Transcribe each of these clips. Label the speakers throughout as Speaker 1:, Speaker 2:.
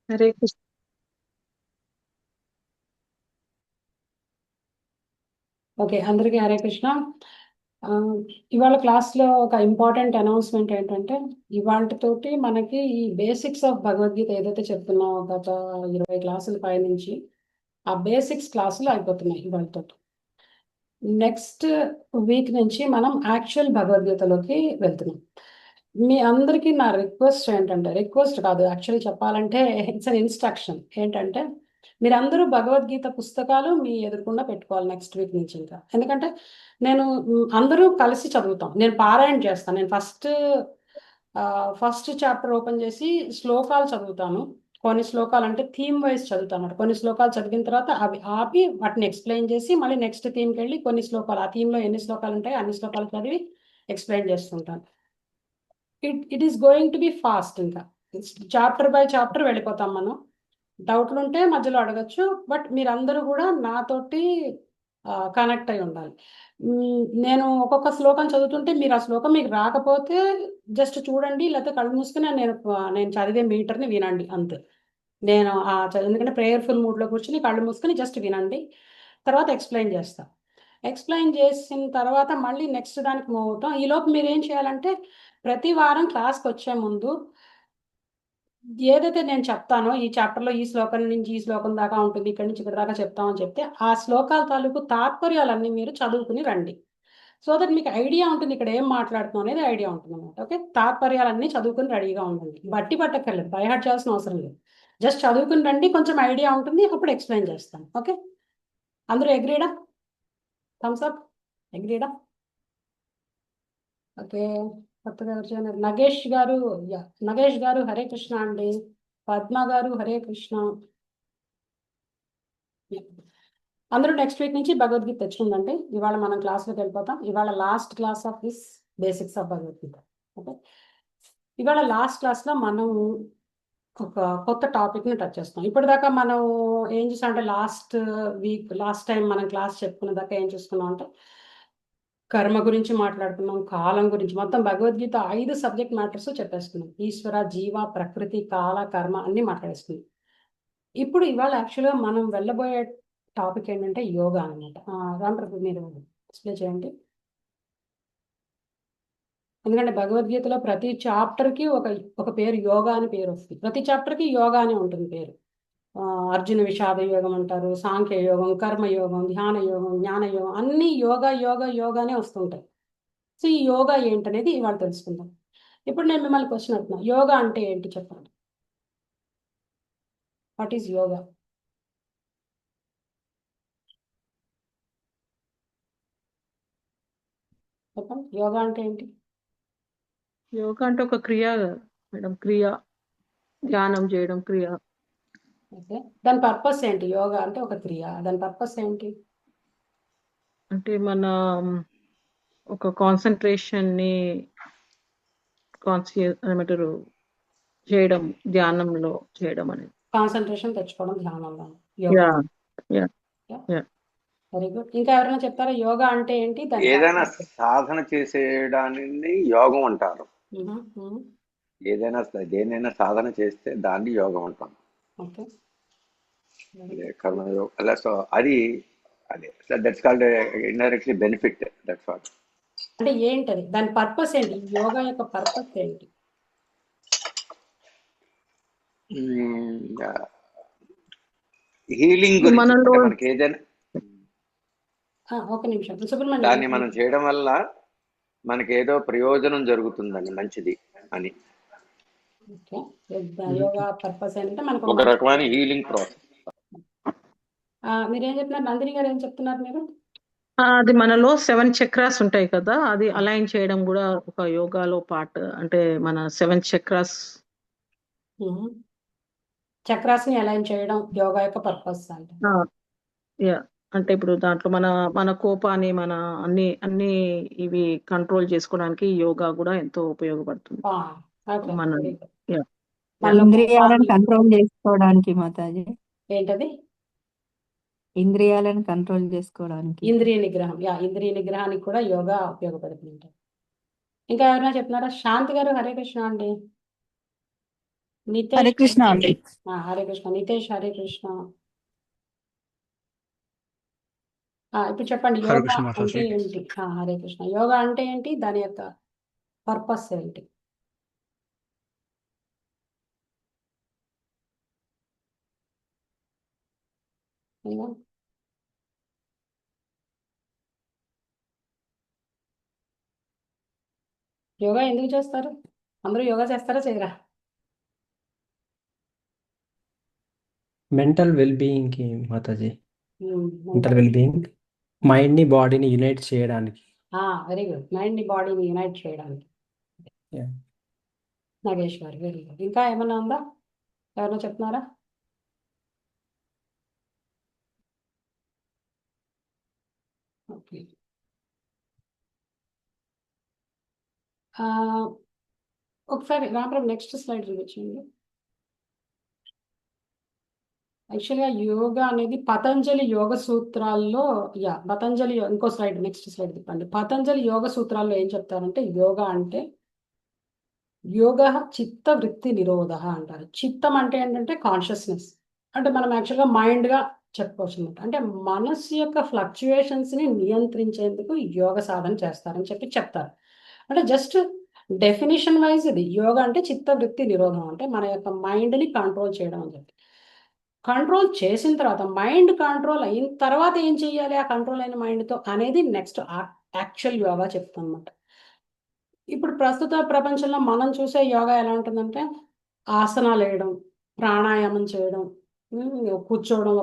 Speaker 1: Hare Krishna.
Speaker 2: Okay, అందరికీ హరే కృష్ణ. ఆ, ఇవాళ క్లాస్లో ఒక ఇంపార్టెంట్ అనౌన్స్మెంట్ ఏంటంటే, ఇవాళతోటి మనకి ఈ బేసిక్స్ ఆఫ్ భగవద్గీత ఏదైతే చెప్తున్నామో గత 20 క్లాసుల పైనుంచి ఆ బేసిక్స్ క్లాసులు అయిపోతున్నాయి ఇవాళతో. నెక్స్ట్ వీక్ నుంచి మనం యాక్చువల్ భగవద్గీతలోకి వెళ్తున్నాం. మీ అందరికీ నా రిక్వెస్ట్ ఏంటంటే, రిక్వెస్ట్ కాదు, యాక్చువల్లీ చెప్పాలంటే ఇట్స్ అన్ ఇన్స్ట్రక్షన్. ఏంటంటే మీరందరూ భగవద్గీత పుస్తకాలు మీ ఎదురుకుండా పెట్టుకోవాలి నెక్స్ట్ వీక్ నుంచి. ఇంకా ఎందుకంటే నేను అందరూ కలిసి చదువుతాం, నేను పారాయణ చేస్తాను. నేను ఫస్ట్ చాప్టర్ ఓపెన్ చేసి శ్లోకాలు చదువుతాను. కొన్ని శ్లోకాలు అంటే థీమ్ వైజ్ చదువుతాను. కొన్ని శ్లోకాలు చదివిన తర్వాత అవి ఆపి వాటిని ఎక్స్ప్లెయిన్ చేసి మళ్ళీ నెక్స్ట్ థీమ్కి వెళ్ళి కొన్ని శ్లోకాలు, ఆ థీమ్లో ఎన్ని శ్లోకాలు ఉంటాయో అన్ని శ్లోకాలు చదివి ఎక్స్ప్లెయిన్ చేస్తుంటాను. It is going to be fast. ఇంకా చాప్టర్ బై చాప్టర్ వెళ్ళిపోతాం మనం. డౌట్లు ఉంటే మధ్యలో అడగచ్చు, బట్ మీరందరూ కూడా నాతోటి కనెక్ట్ అయి ఉండాలి. నేను ఒక్కొక్క శ్లోకం చదువుతుంటే మీరు ఆ శ్లోకం మీకు రాకపోతే జస్ట్ చూడండి, లేకపోతే కళ్ళు మూసుకుని నేను చదివే మీటర్ని వినండి అంతే. నేను ఎందుకంటే ప్రేయర్ఫుల్ మూడ్లో కూర్చుని కళ్ళు మూసుకుని జస్ట్ వినండి, తర్వాత ఎక్స్ప్లెయిన్ చేస్తా. ఎక్స్ప్లెయిన్ చేసిన తర్వాత మళ్ళీ నెక్స్ట్ దానికి మూవ్ అవుతాం. ఈలోపు మీరు ఏం చేయాలంటే ప్రతి వారం క్లాస్కి వచ్చే ముందు ఏదైతే నేను చెప్తానో ఈ చాప్టర్లో ఈ శ్లోకం నుంచి ఈ శ్లోకం దాకా ఉంటుంది, ఇక్కడి నుంచి ఇక్కడ దాకా చెప్తామని చెప్తే ఆ శ్లోకాల తాలూకు తాత్పర్యాలన్నీ మీరు చదువుకుని రండి. సో దట్ మీకు ఐడియా ఉంటుంది ఇక్కడ ఏం మాట్లాడుతున్నాం అనేది ఐడియా ఉంటుంది అనమాట. ఓకే, తాత్పర్యాలన్నీ చదువుకుని రెడీగా ఉండండి. బట్టి పట్టక్కర్లేదు, బైహార్ట్ చేయాల్సిన అవసరం లేదు. జస్ట్ చదువుకుని రండి, కొంచెం ఐడియా ఉంటుంది, అప్పుడు ఎక్స్ప్లెయిన్ చేస్తాను. ఓకే, అందరూ అగ్రీడా? Thumbs up. అగ్రీడా? ఓకే. కొత్తగా వచ్చారు నగేష్ గారు. నగేష్ గారు హరే కృష్ణ అండి. పద్మ గారు హరే కృష్ణ. అందరూ నెక్స్ట్ వీక్ నుంచి భగవద్గీత తెచ్చుకుందండి. ఇవాళ మనం క్లాస్లోకి వెళ్ళిపోతాం. ఇవాళ last class of this basics of Bhagavad Gita. Okay, ఇవాళ లాస్ట్ క్లాస్లో మనం ఒక కొత్త టాపిక్ని టచ్ చేస్తాం. ఇప్పటిదాకా మనం ఏం చూసాం అంటే లాస్ట్ టైం మనం క్లాస్ చెప్పుకున్న దాకా ఏం చూసుకున్నాం అంటే కర్మ గురించి మాట్లాడుకున్నాం, కాలం గురించి, మొత్తం భగవద్గీత 5 సబ్జెక్ట్ మ్యాటర్స్ చెప్పేసుకున్నాం. ఈశ్వర, జీవ, ప్రకృతి, కాల, కర్మ అన్ని మాట్లాడేసుకున్నాం. ఇప్పుడు ఇవాళ యాక్చువల్గా మనం వెళ్ళబోయే టాపిక్ ఏంటంటే యోగా అనమాట. రాంప్రభు మీరు ఎక్స్ప్లెయిన్ చేయండి. ఎందుకంటే భగవద్గీతలో ప్రతి చాప్టర్కి ఒక పేరు యోగా అని పేరు వస్తుంది. ప్రతి చాప్టర్కి యోగా అని ఉంటుంది పేరు. అర్జున విషాద యోగం అంటారు, సాంఖ్య యోగం, కర్మయోగం, ధ్యాన యోగం, జ్ఞాన యోగం, అన్ని యోగా యోగా యోగానే వస్తుంటాయి. సో ఈ యోగా ఏంటనేది ఇవాళ తెలుసుకుందాం. ఇప్పుడు నేను మిమ్మల్ని క్వశ్చన్ అడుగుతున్నా, యోగా అంటే ఏంటి చెప్పండి. What is yoga? చెప్పండి, యోగా అంటే ఏంటి?
Speaker 1: యోగా అంటే ఒక క్రియ మేడం, క్రియ, ధ్యానం చేయడం క్రియ.
Speaker 2: ఓకే, దాని పర్పస్ ఏంటి? యోగా అంటే ఒక క్రియ, దాని పర్పస్ ఏంటి?
Speaker 1: అంటే మన ఒక కాన్సన్ట్రేషన్ ని ఏమంటారు చేయడం, ధ్యానంలో చేయడం అనేది.
Speaker 2: కాన్సన్ట్రేషన్ తెచ్చుకోవడం ధ్యానంలో
Speaker 1: yeah,
Speaker 2: yoga.
Speaker 1: Yeah, yeah.
Speaker 2: Very good. ఇంకా ఎవరైనా చెప్తారా యోగా అంటే ఏంటి, దాని
Speaker 3: ఏదైనా
Speaker 2: పర్పస్?
Speaker 3: సాధన చేసేదాన్ని యోగం అంటారు. దేనైనా సాధన చేస్తే దాన్ని యోగం అంటాం.
Speaker 2: ఓకే,
Speaker 3: అదే కర్మయోగం అలా. సో అది అదే that's called indirectly benefit. That's what.
Speaker 2: అంటే ఏంటది, దాని పర్పస్ ఏంటి, యోగా యొక్క పర్పస్ ఏంటి?
Speaker 3: హీలింగ్ గురించి
Speaker 1: మనలో
Speaker 3: అంటే మనకి ఏదైనా
Speaker 2: ఒక నిమిషం
Speaker 3: దాన్ని
Speaker 2: సుబ్రహ్మణ్యం.
Speaker 3: మనం చేయడం వల్ల మనకి ఏదో ప్రయోజనం జరుగుతుందని, మంచిది అని.
Speaker 2: ఓకే, యోగా పర్పస్ ఏంటంటే మనకు
Speaker 3: ఒక రకమైన హీలింగ్ ప్రాసెస్.
Speaker 2: మీరేం చెప్తున్నారు, నందిని గారు ఏం చెప్తున్నారు మీరు?
Speaker 1: అది మనలో 7 చక్రాస్ ఉంటాయి కదా, అది అలైన్ చేయడం కూడా ఒక యోగాలో పార్ట్. అంటే మన 7 చక్రాస్.
Speaker 2: చక్రాస్ ని అలైన్ చేయడం యోగా యొక్క పర్పస్ అంటే.
Speaker 1: యా, అంటే ఇప్పుడు దాంట్లో మన మన కోపాన్ని, మన అన్ని అన్ని ఇవి కంట్రోల్ చేసుకోవడానికి యోగా కూడా ఎంతో ఉపయోగపడుతుంది.
Speaker 2: ఓకే,
Speaker 1: మన
Speaker 2: వెరీ గుడ్.
Speaker 1: యా,
Speaker 2: మనలో
Speaker 4: ఇంద్రియాలను
Speaker 2: కోపాన్ని
Speaker 4: కంట్రోల్ చేసుకోవడానికి మాతాజీ,
Speaker 2: ఏంటది?
Speaker 4: ఇంద్రియాలను కంట్రోల్ చేసుకోవడానికి.
Speaker 2: ఇంద్రియ నిగ్రహం. ఇంద్రియ నిగ్రహానికి కూడా యోగా ఉపయోగపడుతుంది. ఇంకా ఎవరైనా చెప్తున్నారా? శాంతి గారు హరే కృష్ణ అండి. నితేష్
Speaker 4: హరే కృష్ణ అండి.
Speaker 2: హరే కృష్ణ. నితేష్ హరే కృష్ణ. ఇప్పుడు చెప్పండి,
Speaker 5: హరే
Speaker 2: యోగా
Speaker 5: కృష్ణ
Speaker 2: అంటే
Speaker 5: మాతాజీ.
Speaker 2: ఏంటి? హరే కృష్ణ. యోగా అంటే ఏంటి, దాని యొక్క పర్పస్ ఏంటి? Anyone? యోగా ఎందుకు చేస్తారు? అందరూ యోగా చేస్తారా చేయరా?
Speaker 5: మెంటల్ వెల్ బీయింగ్ కి మాతాజీ. మెంటల్
Speaker 2: ఉంటారు.
Speaker 5: వెల్ బీయింగ్ మైండ్ ని బాడీని యునైట్ చేయడానికి.
Speaker 2: Very good. మైండ్ ని బాడీని యునైట్ చేయడానికి.
Speaker 5: Yeah.
Speaker 2: నాగేష్ గారు, వెరీ గుడ్. ఇంకా ఏమన్నా ఉందా? ఎవరైనా చెప్తున్నారా? ఓకే. ఒకసారి రామరావు నెక్స్ట్ స్లైడ్ చూపించండి. యాక్చువల్గా యోగా అనేది పతంజలి యోగ సూత్రాల్లో, పతంజలి ఇంకో స్లైడ్, నెక్స్ట్ స్లైడ్ తిప్పండి. పతంజలి యోగ సూత్రాల్లో ఏం చెప్తారంటే, యోగా అంటే యోగ చిత్త వృత్తి నిరోధ అంటారు. చిత్తం అంటే ఏంటంటే కాన్షియస్నెస్, అంటే మనం యాక్చువల్గా మైండ్గా చెప్పుకోవచ్చు అనమాట. అంటే మనస్సు యొక్క ఫ్లక్చుయేషన్స్ని నియంత్రించేందుకు యోగ సాధన చేస్తారని చెప్తారు. అంటే జస్ట్ డెఫినేషన్ వైజ్ ఇది యోగా అంటే చిత్త వృత్తి నిరోధం, అంటే మన యొక్క మైండ్ని కంట్రోల్ చేయడం అని చెప్పి. కంట్రోల్ చేసిన తర్వాత, మైండ్ కంట్రోల్ అయిన తర్వాత ఏం చెయ్యాలి ఆ కంట్రోల్ అయిన మైండ్తో అనేది నెక్స్ట్ యాక్చువల్ యోగా చెప్తాం అనమాట. ఇప్పుడు ప్రస్తుత ప్రపంచంలో మనం చూసే యోగా ఎలా ఉంటుందంటే, ఆసనాలు వేయడం, ప్రాణాయామం చేయడం, కూర్చోవడం,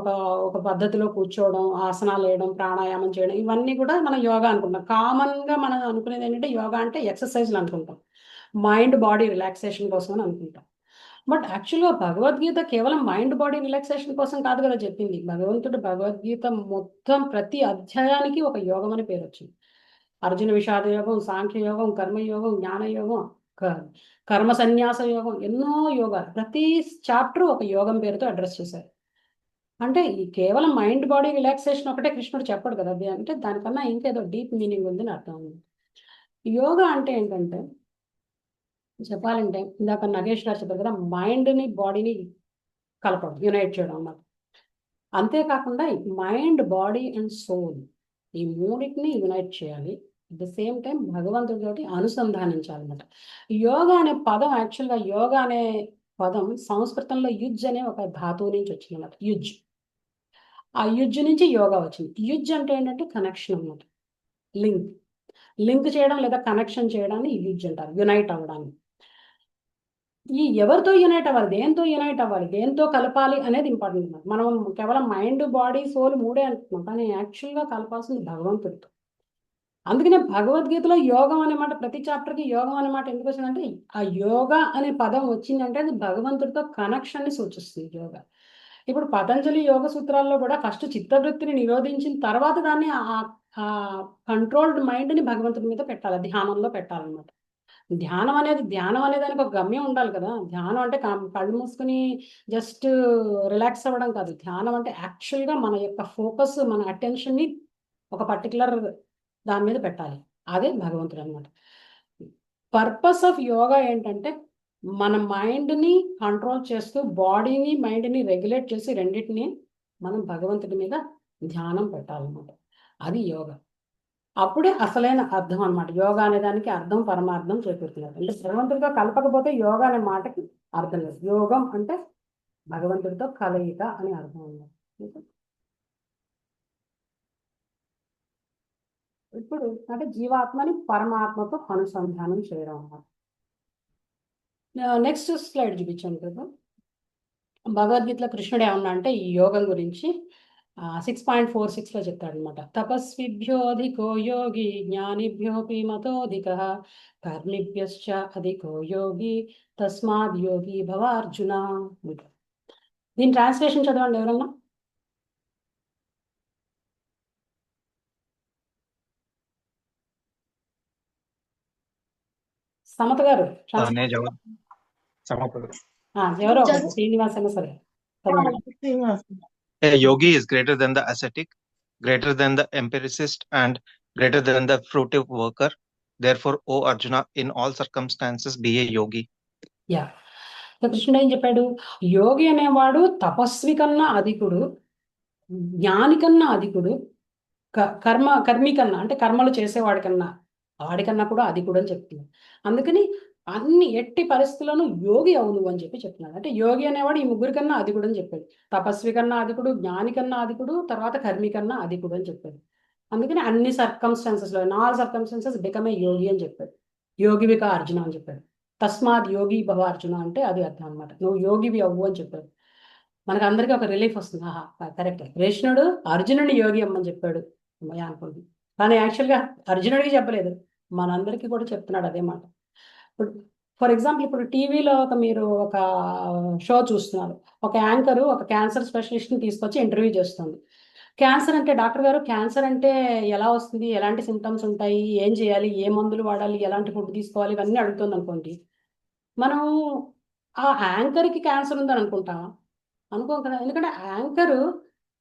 Speaker 2: ఒక పద్ధతిలో కూర్చోవడం, ఆసనాలు వేయడం, ప్రాణాయామం చేయడం, ఇవన్నీ కూడా మనం యోగా అనుకుంటాం. కామన్గా మనం అనుకునేది ఏంటంటే యోగా అంటే ఎక్సర్సైజ్లు అనుకుంటాం, మైండ్ బాడీ రిలాక్సేషన్ కోసం అని అనుకుంటాం. బట్ యాక్చువల్గా భగవద్గీత కేవలం మైండ్ బాడీ రిలాక్సేషన్ కోసం కాదు కదా చెప్పింది. భగవంతుడు భగవద్గీత మొత్తం ప్రతి అధ్యాయానికి ఒక యోగం అని పేరు వచ్చింది. అర్జున విషాద యోగం, సాంఖ్య యోగం, కర్మయోగం, జ్ఞాన యోగం, కర్మ సన్యాస యోగం, ఎన్నో యోగాలు, ప్రతి చాప్టర్ ఒక యోగం పేరుతో అడ్రస్ చేశారు. అంటే ఈ కేవలం మైండ్ బాడీ రిలాక్సేషన్ ఒకటే కృష్ణుడు చెప్పడు కదా, అంటే దానికన్నా ఇంకేదో డీప్ మీనింగ్ ఉందని అర్థం ఉంది. యోగా అంటే ఏంటంటే, చెప్పాలంటే ఇందాక నగేష్ గారు చెప్పారు కదా, మైండ్ని బాడీని కలపడం, యునైట్ చేయడం అన్నమాట. అంతేకాకుండా మైండ్ బాడీ అండ్ సోల్ ఈ మూడింటిని యునైట్ చేయాలి. అట్ ద సేమ్ టైం భగవంతుడితోటి అనుసంధానించాలన్నమాట. యోగా అనే పదం, యాక్చువల్గా యోగా అనే పదం సంస్కృతంలో యుజ్ అనే ఒక ధాతువు నుంచి వచ్చింది అన్నమాట. యుజ్, ఆ యుజ్ నుంచి యోగా వచ్చింది. యుజ్ అంటే ఏంటంటే కనెక్షన్ అన్నమాట, లింక్ చేయడం లేదా కనెక్షన్ చేయడాన్ని యుజ్ అంటారు, యునైట్ అవ్వడాన్ని. ఈ ఎవరితో యునైట్ అవ్వాలి, దేంతో యునైట్ అవ్వాలి, దేంతో కలపాలి అనేది ఇంపార్టెంట్ అన్నమాట. మనం కేవలం మైండ్ బాడీ సోల్ మూడే అనుకుంటున్నాం, కానీ యాక్చువల్గా కలపాల్సింది భగవంతుడితో. అందుకనే భగవద్గీతలో యోగం అనే మాట, ప్రతి చాప్టర్కి యోగం అనే మాట ఎందుకు వచ్చిందంటే, ఆ యోగా అనే పదం వచ్చిందంటే అది భగవంతుడితో కనెక్షన్ని సూచిస్తుంది యోగా. ఇప్పుడు పతంజలి యోగ సూత్రాల్లో కూడా ఫస్ట్ చిత్తవృత్తిని నిరోధించిన తర్వాత దాన్ని ఆ కంట్రోల్డ్ మైండ్ని భగవంతుడి మీద పెట్టాలి, ధ్యానంలో పెట్టాలన్నమాట. ధ్యానం అనేది దానికి ఒక గమ్యం ఉండాలి కదా. ధ్యానం అంటే కళ్ళు మూసుకుని జస్ట్ రిలాక్స్ అవ్వడం కాదు. ధ్యానం అంటే యాక్చువల్గా మన యొక్క ఫోకస్, మన అటెన్షన్ని ఒక పర్టికులర్ దాని మీద పెట్టాలి, అదే భగవంతుడు అనమాట. పర్పస్ ఆఫ్ యోగా ఏంటంటే, మన మైండ్ని కంట్రోల్ చేస్తూ బాడీని మైండ్ని రెగ్యులేట్ చేసి రెండింటిని మనం భగవంతుడి మీద ధ్యానం పెట్టాలన్నమాట. అది యోగా. అప్పుడే అసలైన అర్థం అనమాట. యోగా అనే దానికి అర్థం పరమార్థం చేకూరుతున్నారు. అంటే భగవంతుడితో కలపకపోతే యోగా అనే మాటకి అర్థం లేదు. యోగం అంటే భగవంతుడితో కలయిక అని అర్థం అన్నమాట. ఇప్పుడు అంటే జీవాత్మని పరమాత్మతో అనుసంధానం చేయడం అన్నమాట. నెక్స్ట్ స్లైడ్ చూపించాను కదా. భగవద్గీతలో కృష్ణుడు ఏమన్నా అంటే ఈ యోగం గురించి 6.46లో చెప్తాడనమాట. తపస్విభ్యోధికో యోగి జ్ఞానిభ్యోపి మతోధిక కర్మిభ్యశ్చ అధికో యోగి తస్మాద్ యోగి భవ అర్జున. దీని ట్రాన్స్లేషన్ చదవండి ఎవరన్నా. సమత గారు ఎవరో శ్రీనివాసన సరే
Speaker 6: A yogi is greater than the ascetic, greater than the empiricist, and greater than the fruitive worker. Therefore, O Arjuna, in all circumstances be a yogi.
Speaker 2: Yeah. So కృష్ణుడు ఏం చెప్పాడు? యోగి అనేవాడు తపస్వి కన్నా అధికుడు, జ్ఞాని కన్నా అధికుడు, కర్మి కన్నా అంటే కర్మలు చేసేవాడి కన్నా వాడికన్నా కూడా అధికుడు అని చెప్తున్నాడు. అందుకని అన్ని ఎట్టి పరిస్థితుల్లోనూ యోగి అవును అని చెప్పి చెప్తున్నాడు. అంటే యోగి అనేవాడు ఈ ముగ్గురి కన్నా అధికుడు అని చెప్పాడు. తపస్వి కన్నా అధికుడు, జ్ఞాని కన్నా అధికుడు, తర్వాత కర్మి కన్నా అధికుడు అని చెప్పాడు. అందుకని అన్ని సర్కమ్స్టాన్సెస్లో ఆల్ సర్కమ్స్టాన్సెస్ బికమ్ ఏ యోగి అని చెప్పాడు. యోగివిక అర్జున అని చెప్పాడు. తస్మాత్ యోగి భవ అర్జున అంటే అది అర్థం అనమాట. నువ్వు యోగివి అవ్వు అని చెప్పాడు. మనకు అందరికీ ఒక రిలీఫ్ వస్తుంది. ఆహా కరెక్ట్, కృష్ణుడు అర్జునుడిని యోగి అమ్మని చెప్పాడు అనుకోండి. కానీ యాక్చువల్గా అర్జునుడికి చెప్పలేదు, మనందరికీ కూడా చెప్తున్నాడు అదే మాట. ఇప్పుడు ఫర్ ఎగ్జాంపుల్ ఇప్పుడు టీవీలో మీరు ఒక షో చూస్తున్నారు. ఒక యాంకరు ఒక క్యాన్సర్ స్పెషలిస్ట్ని తీసుకొచ్చి ఇంటర్వ్యూ చేస్తుంది. క్యాన్సర్ అంటే డాక్టర్ గారు క్యాన్సర్ అంటే ఎలా వస్తుంది, ఎలాంటి సిమ్టమ్స్ ఉంటాయి, ఏం చేయాలి, ఏ మందులు వాడాలి, ఎలాంటి ఫుడ్ తీసుకోవాలి, ఇవన్నీ అడుగుతుంది అనుకోండి. మనం ఆ యాంకర్కి క్యాన్సర్ ఉందని అనుకుంటామా? అనుకోం కదా. ఎందుకంటే యాంకరు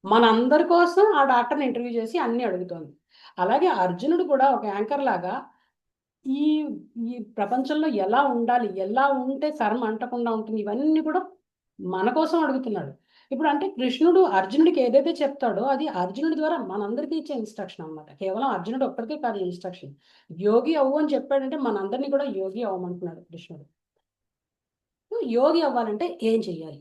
Speaker 2: మనందరి కోసం ఆ డాక్టర్ని ఇంటర్వ్యూ చేసి అన్నీ అడుగుతోంది. అలాగే అర్జునుడు కూడా ఒక యాంకర్ లాగా ఈ ఈ ప్రపంచంలో ఎలా ఉండాలి, ఎలా ఉంటే కర్మ అంటకుండా ఉంటుంది, ఇవన్నీ కూడా మన కోసం అడుగుతున్నాడు. ఇప్పుడు అంటే కృష్ణుడు అర్జునుడికి ఏదైతే చెప్తాడో అది అర్జునుడి ద్వారా మనందరికీ ఇచ్చే ఇన్స్ట్రక్షన్ అన్నమాట. కేవలం అర్జునుడు ఒక్కడికే కాదు ఇన్స్ట్రక్షన్. యోగి అవ్వు అని చెప్పాడంటే మనందరినీ కూడా యోగి అవ్వమంటున్నాడు కృష్ణుడు. యోగి అవ్వాలంటే ఏం చెయ్యాలి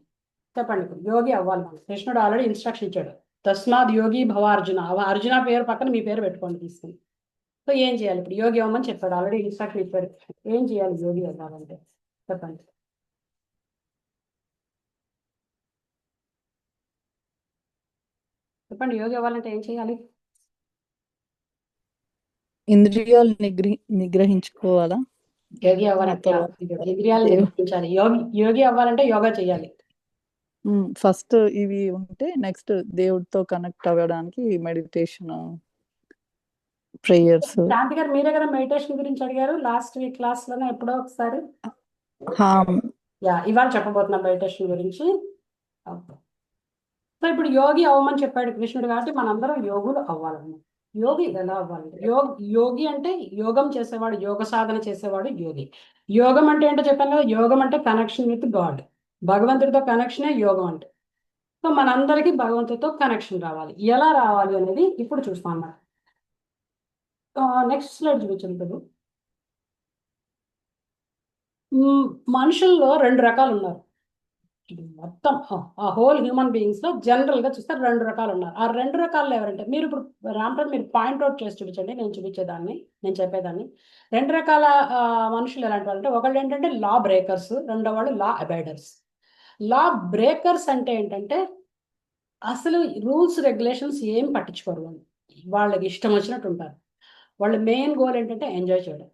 Speaker 2: చెప్పండి. ఇప్పుడు యోగి అవ్వాలి మనం, కృష్ణుడు ఆల్రెడీ ఇన్స్ట్రక్షన్ ఇచ్చాడు. తస్మాత్ యోగి భవ అర్జున. అర్జున పేరు పక్కన మీ పేరు పెట్టుకోండి తీసుకుని. సో ఏం చేయాలి ఇప్పుడు? యోగి అవ్వమని చెప్పాడు, ఆల్రెడీ ఇన్స్ట్రక్షన్ ఇచ్చాడు. ఏం చేయాలి యోగి అవ్వాలంటే చెప్పండి. చెప్పండి, యోగి అవ్వాలంటే ఏం చేయాలి?
Speaker 7: ఇంద్రియాలు నిగ్రహించుకోవాలా?
Speaker 2: యోగి అవ్వాలంటే ఇంద్రియాలు నిగ్రహించాలి. యోగి అవ్వాలంటే యోగా చేయాలి.
Speaker 7: ఫస్ట్ ఇవి ఉంటే నెక్స్ట్ దేవుడితో కనెక్ట్ అవ్వడానికి మెడిటేషన్, ప్రేయర్స్.
Speaker 2: శాంతి గారు మీరే కదా మెడిటేషన్ గురించి అడిగారు లాస్ట్ వీక్ క్లాస్ లోనే ఎప్పుడో ఒకసారి. ఇవాళ చెప్పబోతున్నాం మెడిటేషన్ గురించి. సో ఇప్పుడు యోగి అవ్వమని చెప్పాడు కృష్ణుడు, కాబట్టి మనందరం యోగులు అవ్వాలన్నమాట. యోగి ఎలా అవ్వాలంటే యోగి అంటే యోగం చేసేవాడు, యోగ సాధన చేసేవాడు యోగి. యోగం అంటే ఏంటో చెప్పాను కదా, యోగం అంటే కనెక్షన్ విత్ గాడ్, భగవంతుడితో కనెక్షనే యోగం అంటే. సో మనందరికీ భగవంతుడితో కనెక్షన్ రావాలి. ఎలా రావాలి అనేది ఇప్పుడు చూస్తాం అన్నమాట. నెక్స్ట్ స్లైడ్ చూపించండి. మనుషుల్లో 2 రకాలు ఉన్నారు. మొత్తం ఆ హోల్ హ్యూమన్ బీయింగ్స్ లో జనరల్ గా చూస్తే 2 రకాలు ఉన్నారు. ఆ 2 రకాల్లో ఎవరంటే మీరు ఇప్పుడు రాంప్రసాద్ మీరు పాయింట్అవుట్ చేసి చూపించండి, నేను చూపించేదాన్ని, నేను చెప్పేదాన్ని. 2 రకాల మనుషులు ఎలాంటి వాళ్ళు అంటే, ఒకళ్ళు ఏంటంటే లా బ్రేకర్స్, రెండో వాళ్ళు లా అబైడర్స్. లా బ్రేకర్స్ అంటే ఏంటంటే అసలు రూల్స్ రెగ్యులేషన్స్ ఏం పట్టించుకోరు వాళ్ళు, వాళ్ళకి ఇష్టం వచ్చినట్టు ఉంటారు. వాళ్ళ మెయిన్ గోల్ ఏంటంటే ఎంజాయ్ చేయడం.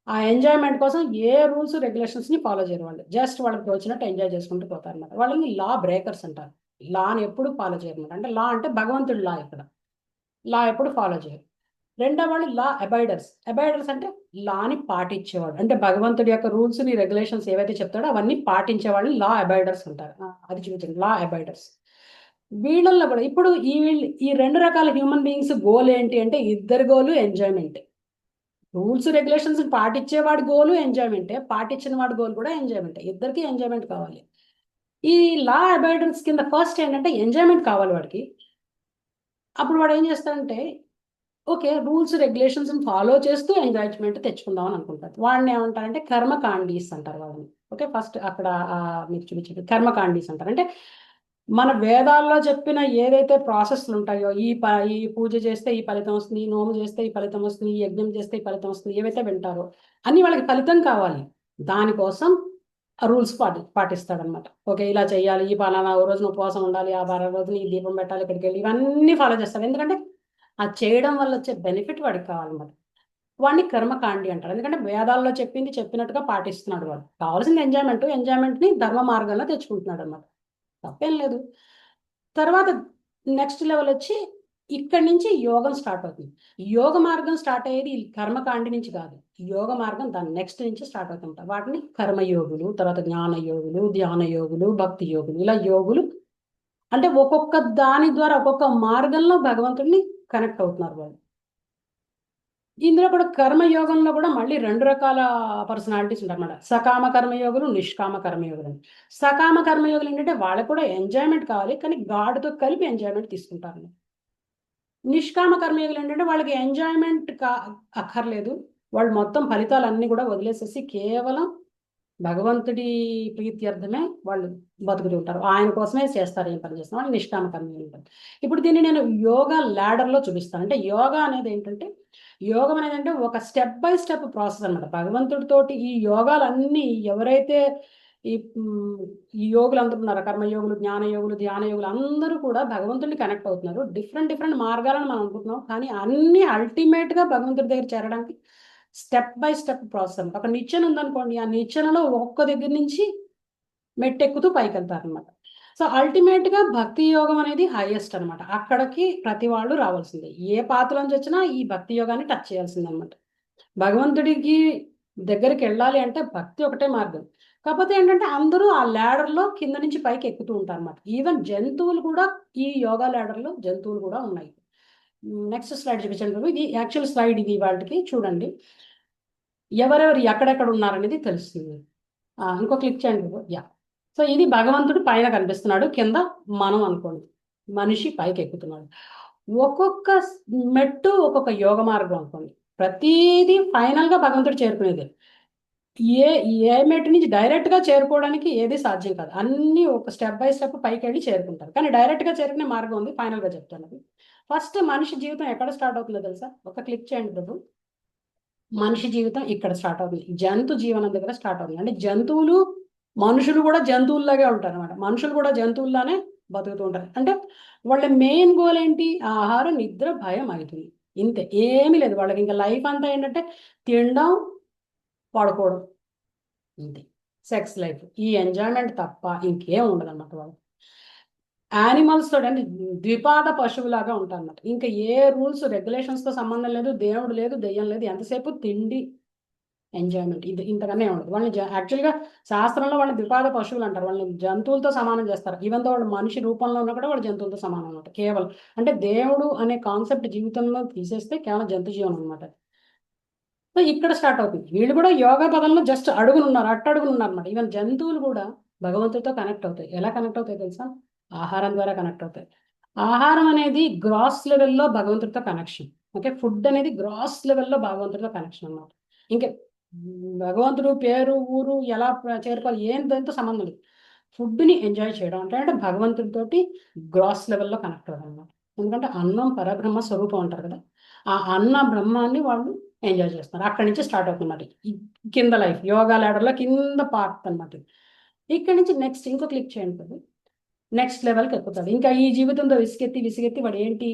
Speaker 2: ఆ ఎంజాయ్మెంట్ కోసం ఏ రూల్స్ రెగ్యులేషన్స్ ని ఫాలో చేయరు వాళ్ళు, జస్ట్ వాళ్ళకి వచ్చినట్టు ఎంజాయ్ చేసుకుంటూ పోతారు అన్నమాట. వాళ్ళని లా బ్రేకర్స్ అంటారు. లాని ఎప్పుడు ఫాలో చేయరు అనమాట. అంటే లా అంటే భగవంతుడి లా, ఇక్కడ లా ఎప్పుడు ఫాలో చేయరు. రెండో వాళ్ళు లా అబైడర్స్. అబైడర్స్ అంటే లాని పాటించేవాడు, అంటే భగవంతుడి యొక్క రూల్స్ ని రెగ్యులేషన్స్ ఏవైతే చెప్తాడో అవన్నీ పాటించే వాళ్ళని లా అబైడర్స్ అంటారు. అది చూపించండి, లా అబైడర్స్. వీళ్ళల్లో కూడా ఇప్పుడు ఈ 2 రకాల హ్యూమన్ బీయింగ్స్ గోల్ ఏంటి అంటే, ఇద్దరు గోలు ఎంజాయ్మెంట్. రూల్స్ రెగ్యులేషన్స్ పాటించేవాడి గోలు ఎంజాయ్మెంటే, పాటించిన వాడి గోల్ కూడా ఎంజాయ్మెంటే. ఇద్దరికి ఎంజాయ్మెంట్ కావాలి. ఈ లా అబైడెన్స్ కింద ఫస్ట్ ఏంటంటే ఎంజాయ్మెంట్ కావాలి వాడికి. అప్పుడు వాడు ఏం చేస్తాడంటే ఓకే రూల్స్ రెగ్యులేషన్స్ ఫాలో చేస్తూ ఎంజాయ్మెంట్ తెచ్చుకుందాం అని అనుకుంటారు. వాడిని ఏమంటారంటే కర్మకాండీస్ అంటారు వాళ్ళని. ఓకే, ఫస్ట్ అక్కడ మీకు చూపించండి, కర్మకాండీస్ అంటారు. అంటే మన వేదాల్లో చెప్పిన ఏదైతే ప్రాసెస్లు ఉంటాయో, ఈ పూజ చేస్తే ఈ ఫలితం వస్తుంది, ఈ నోము చేస్తే ఈ ఫలితం వస్తుంది, ఈ యజ్ఞం చేస్తే ఈ ఫలితం వస్తుంది, ఏవైతే వింటారో అన్ని వాళ్ళకి ఫలితం కావాలి. దానికోసం రూల్స్ పాటిస్తాడనమాట. ఓకే ఇలా చేయాలి, ఈ పలానా రోజున ఉపవాసం ఉండాలి, ఆ 12 రోజున ఈ దీపం పెట్టాలి, ఇక్కడికి వెళ్ళి ఇవన్నీ ఫాలో చేస్తాడు. ఎందుకంటే అది చేయడం వల్ల వచ్చే బెనిఫిట్ వాడికి కావాలన్నమాట. వాడిని కర్మకాండి అంటారు. ఎందుకంటే వేదాల్లో చెప్పినట్టుగా పాటిస్తున్నాడు. వాడు కావాల్సిన ఎంజాయ్మెంట్ని ధర్మ మార్గంలో తెచ్చుకుంటున్నాడు అన్నమాట. తప్పేం లేదు. తర్వాత నెక్స్ట్ లెవెల్ వచ్చి ఇక్కడి నుంచి యోగం స్టార్ట్ అవుతుంది. యోగ మార్గం స్టార్ట్ అయ్యేది కర్మకాండి నుంచి కాదు, యోగ మార్గం దాని నెక్స్ట్ నుంచి స్టార్ట్ అవుతుంటాయి. వాటిని కర్మయోగులు, తర్వాత జ్ఞాన యోగులు, ధ్యాన యోగులు, భక్తి యోగులు, ఇలా యోగులు అంటే ఒక్కొక్క దాని ద్వారా ఒక్కొక్క మార్గంలో భగవంతుడిని కనెక్ట్ అవుతున్నారు వాళ్ళు. ఇందులో కూడా కర్మయోగంలో కూడా మళ్ళీ 2 రకాల పర్సనాలిటీస్ ఉంటారన్నమాట. సకామ కర్మయోగులు, నిష్కామ కర్మయోగులు అని. సకామ కర్మయోగులు ఏంటంటే వాళ్ళకు కూడా ఎంజాయ్మెంట్ కావాలి, కానీ గాడ్తో కలిపి ఎంజాయ్మెంట్ తీసుకుంటారు. నిష్కామ కర్మయోగులు ఏంటంటే వాళ్ళకి ఎంజాయ్మెంట్ అక్కర్లేదు, వాళ్ళు మొత్తం ఫలితాలన్నీ కూడా వదిలేసేసి కేవలం భగవంతుడి ప్రీత్యర్థమే వాళ్ళు బతుకుతూ ఉంటారు, ఆయన కోసమే చేస్తారు, ఏం పని చేస్తారు, వాళ్ళు నిష్కామ కర్మయోగులు ఉంటారు. ఇప్పుడు దీన్ని నేను యోగా ల్యాడర్లో చూపిస్తాను. అంటే యోగా అనేది ఏంటంటే, యోగం అనేది అంటే ఒక స్టెప్ బై స్టెప్ ప్రాసెస్ అనమాట. భగవంతుడితోటి ఈ యోగాలన్నీ ఎవరైతే ఈ ఈ యోగులు అందరూ ఉన్నారు, కర్మయోగులు, జ్ఞానయోగులు, ధ్యాన యోగులు అందరూ కూడా భగవంతుడిని కనెక్ట్ అవుతున్నారు. డిఫరెంట్ మార్గాలను మనం అనుకుంటున్నాం, కానీ అన్ని అల్టిమేట్గా భగవంతుడి దగ్గర చేరడానికి స్టెప్ బై స్టెప్ ప్రాసెస్ అనమాట. ఒక నిచ్చెన ఉందనుకోండి, ఆ నిచ్చెనలో ఒక్క దగ్గర నుంచి మెట్టెక్కుతూ పైకి వెళ్తారు అనమాట. సో అల్టిమేట్గా భక్తి యోగం అనేది హైయెస్ట్ అనమాట. అక్కడికి ప్రతి వాళ్ళు రావాల్సిందే, ఏ పాత్రలోంచి వచ్చినా ఈ భక్తి యోగాన్ని టచ్ చేయాల్సిందే అనమాట. భగవంతుడికి దగ్గరికి వెళ్ళాలి అంటే భక్తి ఒకటే మార్గం. కాకపోతే ఏంటంటే అందరూ ఆ ల్యాడర్లో కింద నుంచి పైకి ఎక్కుతూ ఉంటారు అనమాట. ఈవెన్ జంతువులు కూడా, ఈ యోగా ల్యాడర్లో జంతువులు కూడా ఉన్నాయి. నెక్స్ట్ స్లైడ్ చూపించండి బాబు. ఇది యాక్చువల్ స్లైడ్, ఇది వాళ్ళకి చూడండి ఎవరెవరు ఎక్కడెక్కడ ఉన్నారనేది తెలుస్తుంది. ఇంకో క్లిక్ చేయండి బాబు. యా. సో ఇది భగవంతుడు పైన కనిపిస్తున్నాడు, కింద మనం అనుకోండి మనిషి పైకి ఎక్కుతున్నాడు. ఒక్కొక్క మెట్టు ఒక్కొక్క యోగ మార్గం అనుకోండి. ప్రతిదీ ఫైనల్గా భగవంతుడు చేరుకునేది. ఏ మెట్టు నుంచి డైరెక్ట్గా చేరుకోవడానికి ఏది సాధ్యం కాదు, అన్నీ ఒక స్టెప్ బై స్టెప్ పైకి వెళ్ళి చేరుకుంటారు. కానీ డైరెక్ట్గా చేరుకునే మార్గం ఉంది, ఫైనల్గా చెప్తాను అది. ఫస్ట్ మనిషి జీవితం ఎక్కడ స్టార్ట్ అవుతుందో తెలుసా? ఒక క్లిక్ చేయండి బాబు. మనిషి జీవితం ఇక్కడ స్టార్ట్ అవుతుంది, జంతు జీవనం దగ్గర స్టార్ట్ అవుతుంది. అంటే జంతువులు, మనుషులు కూడా జంతువుల్లాగే ఉంటారు అనమాట. మనుషులు కూడా జంతువుల్లానే బతుకుతూ ఉంటారు. అంటే వాళ్ళ మెయిన్ గోల్ ఏంటి? ఆహారం, నిద్ర, భయం, అవుతుంది, ఇంతే, ఏమీ లేదు వాళ్ళకి. ఇంకా లైఫ్ అంతా ఏంటంటే తినడం, పడుకోవడం, ఇంతే. సెక్స్ లైఫ్, ఈ ఎంజాయ్మెంట్ తప్ప ఇంకేం ఉండదు అన్నమాట. వాళ్ళు యానిమల్స్ తోటి అంటే ద్విపాద పశువులాగా ఉంటారు అన్నమాట. ఇంకా ఏ రూల్స్ రెగ్యులేషన్స్తో సంబంధం లేదు, దేవుడు లేదు, దెయ్యం లేదు, ఎంతసేపు తిండి, ఎంజాయ్మెంట్, ఇది ఇంతకన్నా ఉండదు. వాళ్ళని యాక్చువల్గా శాస్త్రంలో వాళ్ళని ద్విపాద పశువులు అంటారు. వాళ్ళని జంతువులతో సమానం చేస్తారు. ఈవెన్ తో వాళ్ళు మనిషి రూపంలో ఉన్నా కూడా వాళ్ళు జంతువులతో సమానం అనమాట. కేవలం అంటే దేవుడు అనే కాన్సెప్ట్ జీవితంలో తీసేస్తే కేవలం జంతు జీవనం అనమాట. సో ఇక్కడ స్టార్ట్ అవుతుంది. వీళ్ళు కూడా యోగా పదంలో జస్ట్ అడుగునున్నారు, అట్టడుగునున్నారు అనమాట. ఈవెన్ జంతువులు కూడా భగవంతుడితో కనెక్ట్ అవుతాయి. ఎలా కనెక్ట్ అవుతాయి తెలుసా? ఆహారం ద్వారా కనెక్ట్ అవుతాయి. ఆహారం అనేది గ్రాస్ లెవెల్లో భగవంతుడితో కనెక్షన్. ఓకే, ఫుడ్ అనేది గ్రాస్ లెవెల్లో భగవంతుడితో కనెక్షన్ అన్నమాట. ఇంకా భగవంతుడు పేరు, ఊరు ఎలా చేరుకోవాలి ఏం దాంతో సంబంధం లేదు. ఫుడ్ని ఎంజాయ్ చేయడం అంటే భగవంతుడితోటి గ్రాస్ లెవెల్లో కనెక్ట్ అవ్వడం అన్నమాట. ఎందుకంటే అన్నం పరబ్రహ్మ స్వరూపం అంటారు కదా, ఆ అన్న బ్రహ్మాన్ని వాళ్ళు ఎంజాయ్ చేస్తున్నారు. అక్కడి నుంచి స్టార్ట్ అవుతుందన్నమాట ఈ కింద లైఫ్. యోగా ల్యాడర్లో కింద పార్ట్ అనమాట. ఇక్కడి నుంచి నెక్స్ట్ ఇంకో క్లిక్ చేయండి, నెక్స్ట్ లెవెల్కి ఎక్కుతాడు. ఇంకా ఈ జీవితంతో విసిగెత్తి వాడు ఏంటి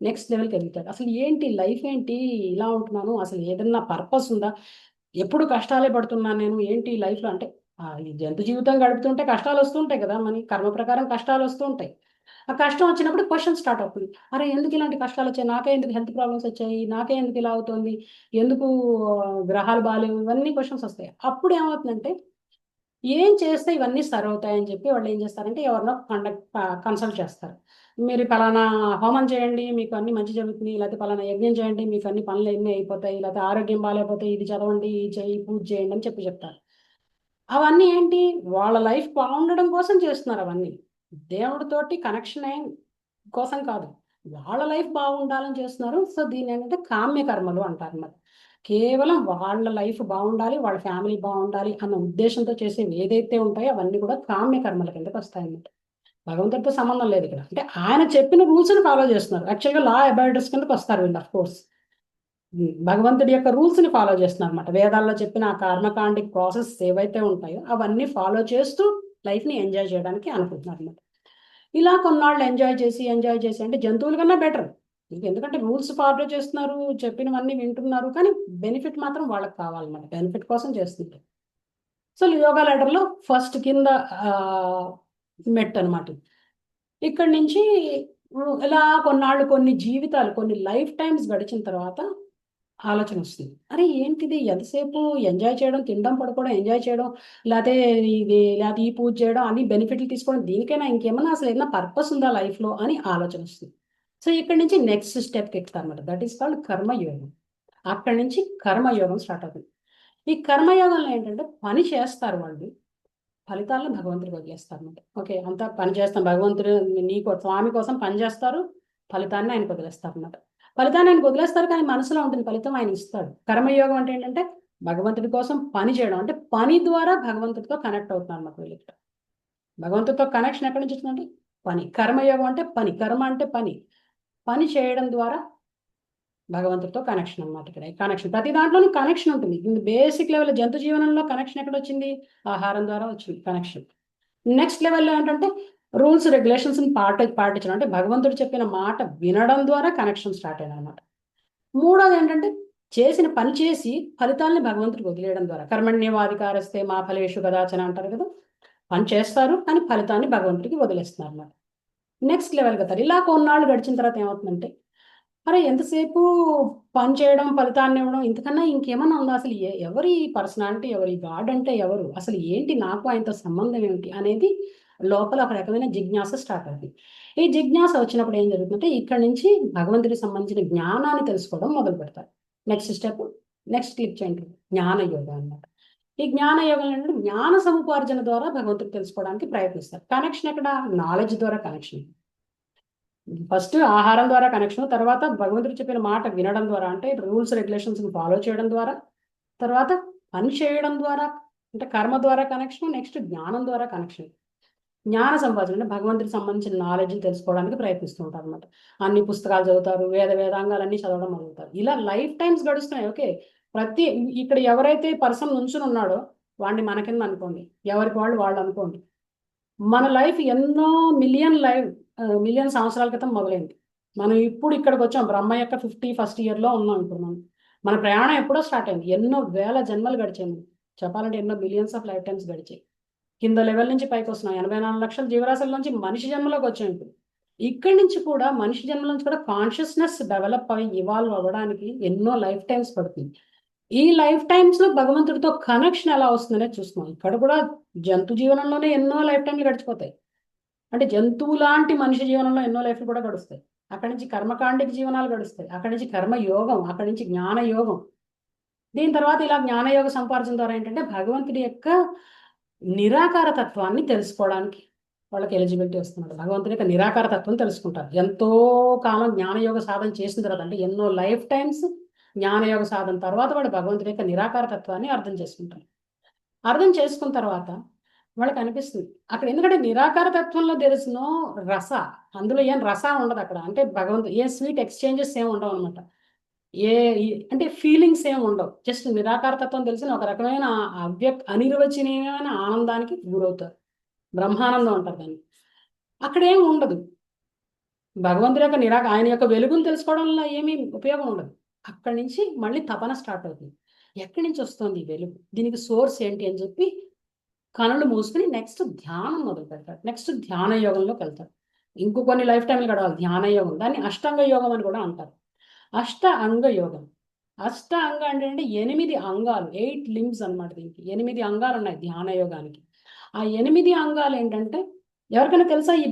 Speaker 2: నెక్స్ట్ లెవెల్కి ఎదుగుతాడు. అసలు ఏంటి లైఫ్, ఏంటి ఇలా ఉంటున్నాను, అసలు ఏదన్నా పర్పస్ ఉందా, ఎప్పుడు కష్టాలే పడుతున్నాను నేను, ఏంటి లైఫ్లో అంటే ఈ జంతు జీవితం గడుపుతుంటే కష్టాలు వస్తుంటాయి కదా, మన కర్మ ప్రకారం కష్టాలు వస్తూ ఉంటాయి. ఆ కష్టం వచ్చినప్పుడు క్వశ్చన్ స్టార్ట్ అవుతుంది. అరే ఎందుకు ఇలాంటి కష్టాలు వచ్చాయి, నాకే ఎందుకు హెల్త్ ప్రాబ్లమ్స్ వచ్చాయి, నాకే ఎందుకు ఇలా అవుతుంది, ఎందుకు గ్రహాలు బాగాలేవు, ఇవన్నీ క్వశ్చన్స్ వస్తాయి. అప్పుడు ఏమవుతుందంటే ఏం చేస్తే ఇవన్నీ సరి అవుతాయని చెప్పి వాళ్ళు ఏం చేస్తారంటే ఎవరినో కన్సల్ట్ చేస్తారు. మీరు పలానా హోమం చేయండి మీకు అన్ని మంచి జరుగుతుంది, లేకపోతే పలానా యజ్ఞం చేయండి మీకు అన్ని పనులు ఎన్ని అయిపోతాయి, లేకపోతే ఆరోగ్యం బాగాలేకపోతే ఇది చదవండి, ఇది చేయి, పూజ చేయండి అని చెప్తారు. అవన్నీ ఏంటి, వాళ్ళ లైఫ్ బాగుండడం కోసం చేస్తున్నారు. అవన్నీ దేవుడితోటి కనెక్షన్ కోసం కాదు, వాళ్ళ లైఫ్ బాగుండాలని చేస్తున్నారు. సో దీని ఏంటంటే కామ్య కర్మలు అంటారు. మరి కేవలం వాళ్ళ లైఫ్ బాగుండాలి, వాళ్ళ ఫ్యామిలీ బాగుండాలి అన్న ఉద్దేశంతో చేసేవి ఏదైతే ఉంటాయో అవన్నీ కూడా కామ్య కర్మల కిందకి వస్తాయన్నమాట. భగవంతుడితో సంబంధం లేదు ఇక్కడ. అంటే ఆయన చెప్పిన రూల్స్ని ఫాలో చేస్తున్నారు. యాక్చువల్గా లా అబైడర్స్ కిందకి వస్తారు వీళ్ళు. అఫ్ కోర్స్ భగవంతుడి యొక్క రూల్స్ని ఫాలో చేస్తున్నారు అనమాట. వేదాల్లో చెప్పిన ఆ కర్మకాండిక్ ప్రాసెస్ ఏవైతే ఉంటాయో అవన్నీ ఫాలో చేస్తూ లైఫ్ని ఎంజాయ్ చేయడానికి అనుకుంటున్నారు అనమాట. ఇలా కొన్నాళ్ళు ఎంజాయ్ చేసి అంటే జంతువుల కన్నా బెటర్. ఎందుకంటే రూల్స్ ఫాలో చేస్తున్నారు, చెప్పినవన్నీ వింటున్నారు, కానీ బెనిఫిట్ మాత్రం వాళ్ళకి కావాలన్నమాట. బెనిఫిట్ కోసం చేస్తుంటారు. సో యోగా లెటర్లో ఫస్ట్ కింద మెట్ అనమాట. ఇక్కడి నుంచి ఇలా కొన్నాళ్ళు, కొన్ని జీవితాలు, కొన్ని లైఫ్ టైమ్స్ గడిచిన తర్వాత ఆలోచన వస్తుంది. అరే ఏంటిది, ఎంతసేపు ఎంజాయ్ చేయడం, తినడం, పడుకోవడం, ఎంజాయ్ చేయడం, లేకపోతే ఈ పూజ చేయడం, అన్ని బెనిఫిట్లు తీసుకోవడం, దీనికైనా ఇంకేమన్నా అసలు ఏదైనా పర్పస్ ఉందా లైఫ్లో అని ఆలోచన వస్తుంది. సో ఇక్కడి నుంచి నెక్స్ట్ స్టెప్కి ఎక్కుతారు అనమాట. దట్ ఈస్ కాల్డ్ కర్మయోగం. అక్కడి నుంచి కర్మయోగం స్టార్ట్ అవుతుంది. ఈ కర్మయోగంలో ఏంటంటే పని చేస్తారు వాళ్ళు, ఫలితాలను భగవంతుడికి వదిలేస్తారు అనమాట. ఓకే, అంతా పని చేస్తాం, భగవంతుడు స్వామి కోసం పని చేస్తారు, ఫలితాన్ని ఆయనకు వదిలేస్తారు అనమాట. ఫలితాన్ని ఆయనకు వదిలేస్తారు, కానీ మనసులో ఉంటుంది ఫలితం ఆయన ఇస్తాడు. కర్మయోగం అంటే ఏంటంటే భగవంతుడి కోసం పని చేయడం, అంటే పని ద్వారా భగవంతుడితో కనెక్ట్ అవుతున్నారు అన్నమాట వీళ్ళు. భగవంతుడితో కనెక్షన్ ఎక్కడి నుంచి వచ్చిందంటే పని. కర్మయోగం అంటే పని, కర్మ అంటే పని, పని చేయడం ద్వారా భగవంతుడితో కనెక్షన్ అనమాట. ఇక్కడ కనెక్షన్ ప్రతి దాంట్లోనూ కనెక్షన్ ఉంటుంది. బేసిక్ లెవెల్ జంతు జీవనంలో కనెక్షన్ ఎక్కడ వచ్చింది? ఆహారం ద్వారా వచ్చింది కనెక్షన్. నెక్స్ట్ లెవెల్లో ఏంటంటే రూల్స్ రెగ్యులేషన్స్ పాటించడం, అంటే భగవంతుడు చెప్పిన మాట వినడం ద్వారా కనెక్షన్ స్టార్ట్ అయింది అనమాట. మూడోది ఏంటంటే చేసిన పని చేసి ఫలితాలని భగవంతుడికి వదిలేయడం ద్వారా, కర్మణ్యవాధికారస్తే మా ఫలేషు కదాచన అంటారు కదా. పని చేస్తారు కానీ ఫలితాన్ని భగవంతుడికి వదిలేస్తున్నారు అన్నమాట. నెక్స్ట్ లెవెల్ కదా. ఇలా కొన్నాళ్ళు గడిచిన తర్వాత ఏమవుతుందంటే, అరే ఎంతసేపు పని చేయడం, ఫలితాన్ని ఇవ్వడం, ఇంతకన్నా ఇంకేమన్నా ఉందా? అసలు ఎవరి పర్సనాలిటీ, ఎవరి గాడ్ అంటే ఎవరు, అసలు ఏంటి, నాకు ఆయనతో సంబంధం ఏమిటి అనేది లోపల ఒక రకమైన జిజ్ఞాస స్టార్ట్ అవుతుంది. ఈ జిజ్ఞాస వచ్చినప్పుడు ఏం జరుగుతుందంటే ఇక్కడ నుంచి భగవంతుడికి సంబంధించిన జ్ఞానాన్ని తెలుసుకోవడం మొదలు పెడతారు. నెక్స్ట్ స్టెప్, నెక్స్ట్ క్లిక్ చేయండి, జ్ఞాన యోగం అన్నమాట. ఈ జ్ఞాన యోగం అంటే జ్ఞాన సముపార్జన ద్వారా భగవంతుడు తెలుసుకోవడానికి ప్రయత్నిస్తారు. కనెక్షన్ ఎక్కడ? నాలెడ్జ్ ద్వారా కనెక్షన్. ఫస్ట్ ఆహారం ద్వారా కనెక్షన్, తర్వాత భగవంతుడు చెప్పిన మాట వినడం ద్వారా, అంటే రూల్స్ రెగ్యులేషన్స్ ఫాలో చేయడం ద్వారా, తర్వాత పని చేయడం ద్వారా, అంటే కర్మ ద్వారా కనెక్షన్, నెక్స్ట్ జ్ఞానం ద్వారా కనెక్షన్. జ్ఞాన సంపాదన అంటే భగవంతుడికి సంబంధించిన నాలెడ్జ్ తెలుసుకోవడానికి ప్రయత్నిస్తూ ఉంటారు అనమాట. అన్ని పుస్తకాలు చదువుతారు, వేదాంగాలన్నీ చదవడం మొదలుతారు. ఇలా లైఫ్ టైమ్స్ గడుస్తున్నాయి. ఓకే, ఇక్కడ ఎవరైతే పర్సన్ నుంచుని ఉన్నాడో వాడిని మన కింద అనుకోండి, ఎవరికి వాళ్ళు అనుకోండి. మన లైఫ్ ఎన్నో మిలియన్ సంవత్సరాల క్రితం మొదలైంది. మనం ఇప్పుడు ఇక్కడికి వచ్చాం, బ్రహ్మ యొక్క 51st yearలో ఉన్నాం. ఇప్పుడు మన ప్రయాణం ఎప్పుడో స్టార్ట్ అయింది. ఎన్నో వేల జన్మలు గడిచాయి. చెప్పాలంటే ఎన్నో బిలియన్స్ ఆఫ్ లైఫ్ టైమ్స్ గడిచాయి. కింద లెవెల్ నుంచి పైకి వస్తున్నాం. 84 లక్షల జీవరాశుల నుంచి మనిషి జన్మలోకి వచ్చాం. ఇప్పుడు ఇక్కడి నుంచి కూడా మనిషి జన్మ నుంచి కూడా కాన్షియస్నెస్ డెవలప్ అయ్యి ఇవాల్వ్ అవ్వడానికి ఎన్నో లైఫ్ టైమ్స్ పడుతుంది. ఈ లైఫ్ టైమ్స్ లో భగవంతుడితో కనెక్షన్ ఎలా వస్తుందనే చూస్తున్నాం. ఇక్కడ కూడా జంతు జీవనంలోనే ఎన్నో లైఫ్ టైంలు గడిచిపోతాయి. అంటే జంతువు లాంటి మనిషి జీవనంలో ఎన్నో లైఫ్లు కూడా గడుస్తాయి. అక్కడి నుంచి కర్మకాండిక జీవనాలు గడుస్తాయి, అక్కడి నుంచి కర్మయోగం, అక్కడి నుంచి జ్ఞాన యోగం. దీని తర్వాత ఇలా జ్ఞానయోగ సంపార్జన ద్వారా ఏంటంటే భగవంతుడి యొక్క నిరాకార తత్వాన్ని తెలుసుకోవడానికి వాళ్ళకి ఎలిజిబిలిటీ వస్తున్నారు. భగవంతుడి యొక్క నిరాకార తత్వం తెలుసుకుంటారు. ఎంతో కాలం జ్ఞానయోగ సాధన చేసిన తర్వాత, అంటే ఎన్నో లైఫ్ టైమ్స్ జ్ఞానయోగ సాధన తర్వాత వాడు భగవంతుడి యొక్క నిరాకార తత్వాన్ని అర్థం చేసుకుంటారు. అర్థం చేసుకున్న తర్వాత వాళ్ళకి అనిపిస్తుంది అక్కడ, ఎందుకంటే నిరాకార తత్వంలో తెలిసిన రస, అందులో ఏం రస ఉండదు అక్కడ. అంటే భగవంతుడు ఏ స్వీట్ ఎక్స్చేంజెస్ ఏమి ఉండవు అనమాట. అంటే ఫీలింగ్స్ ఏమి ఉండవు. జస్ట్ నిరాకార తత్వం తెలిసిన ఒక రకమైన అనిర్వచనీయమైన ఆనందానికి గురవుతారు. బ్రహ్మానందం అంటారు దాన్ని. అక్కడ ఏమి ఉండదు. భగవంతుడి యొక్క ఆయన యొక్క వెలుగును తెలుసుకోవడం వల్ల ఏమీ ఉపయోగం ఉండదు. అక్కడి నుంచి మళ్ళీ తపన స్టార్ట్ అవుతుంది. ఎక్కడి నుంచి వస్తుంది ఈ వెలుగు, దీనికి సోర్స్ ఏంటి అని చెప్పి కనులు మూసుకుని నెక్స్ట్ ధ్యానం మొదలు పెడతారు. నెక్స్ట్ ధ్యాన యోగంలోకి వెళ్తారు. ఇంకో కొన్ని లైఫ్ టైంలు గడవాలి ధ్యాన యోగం. దాన్ని అష్టాంగ యోగం అని కూడా అంటారు. అష్ట అంగ యోగం. అష్ట అంగ అంటే 8 అంగాలు, 8 limbs అనమాట. దీనికి 8 అంగాలు ఉన్నాయి ధ్యాన యోగానికి. ఆ 8 అంగాలు ఏంటంటే, ఎవరికైనా తెలుసా ఈ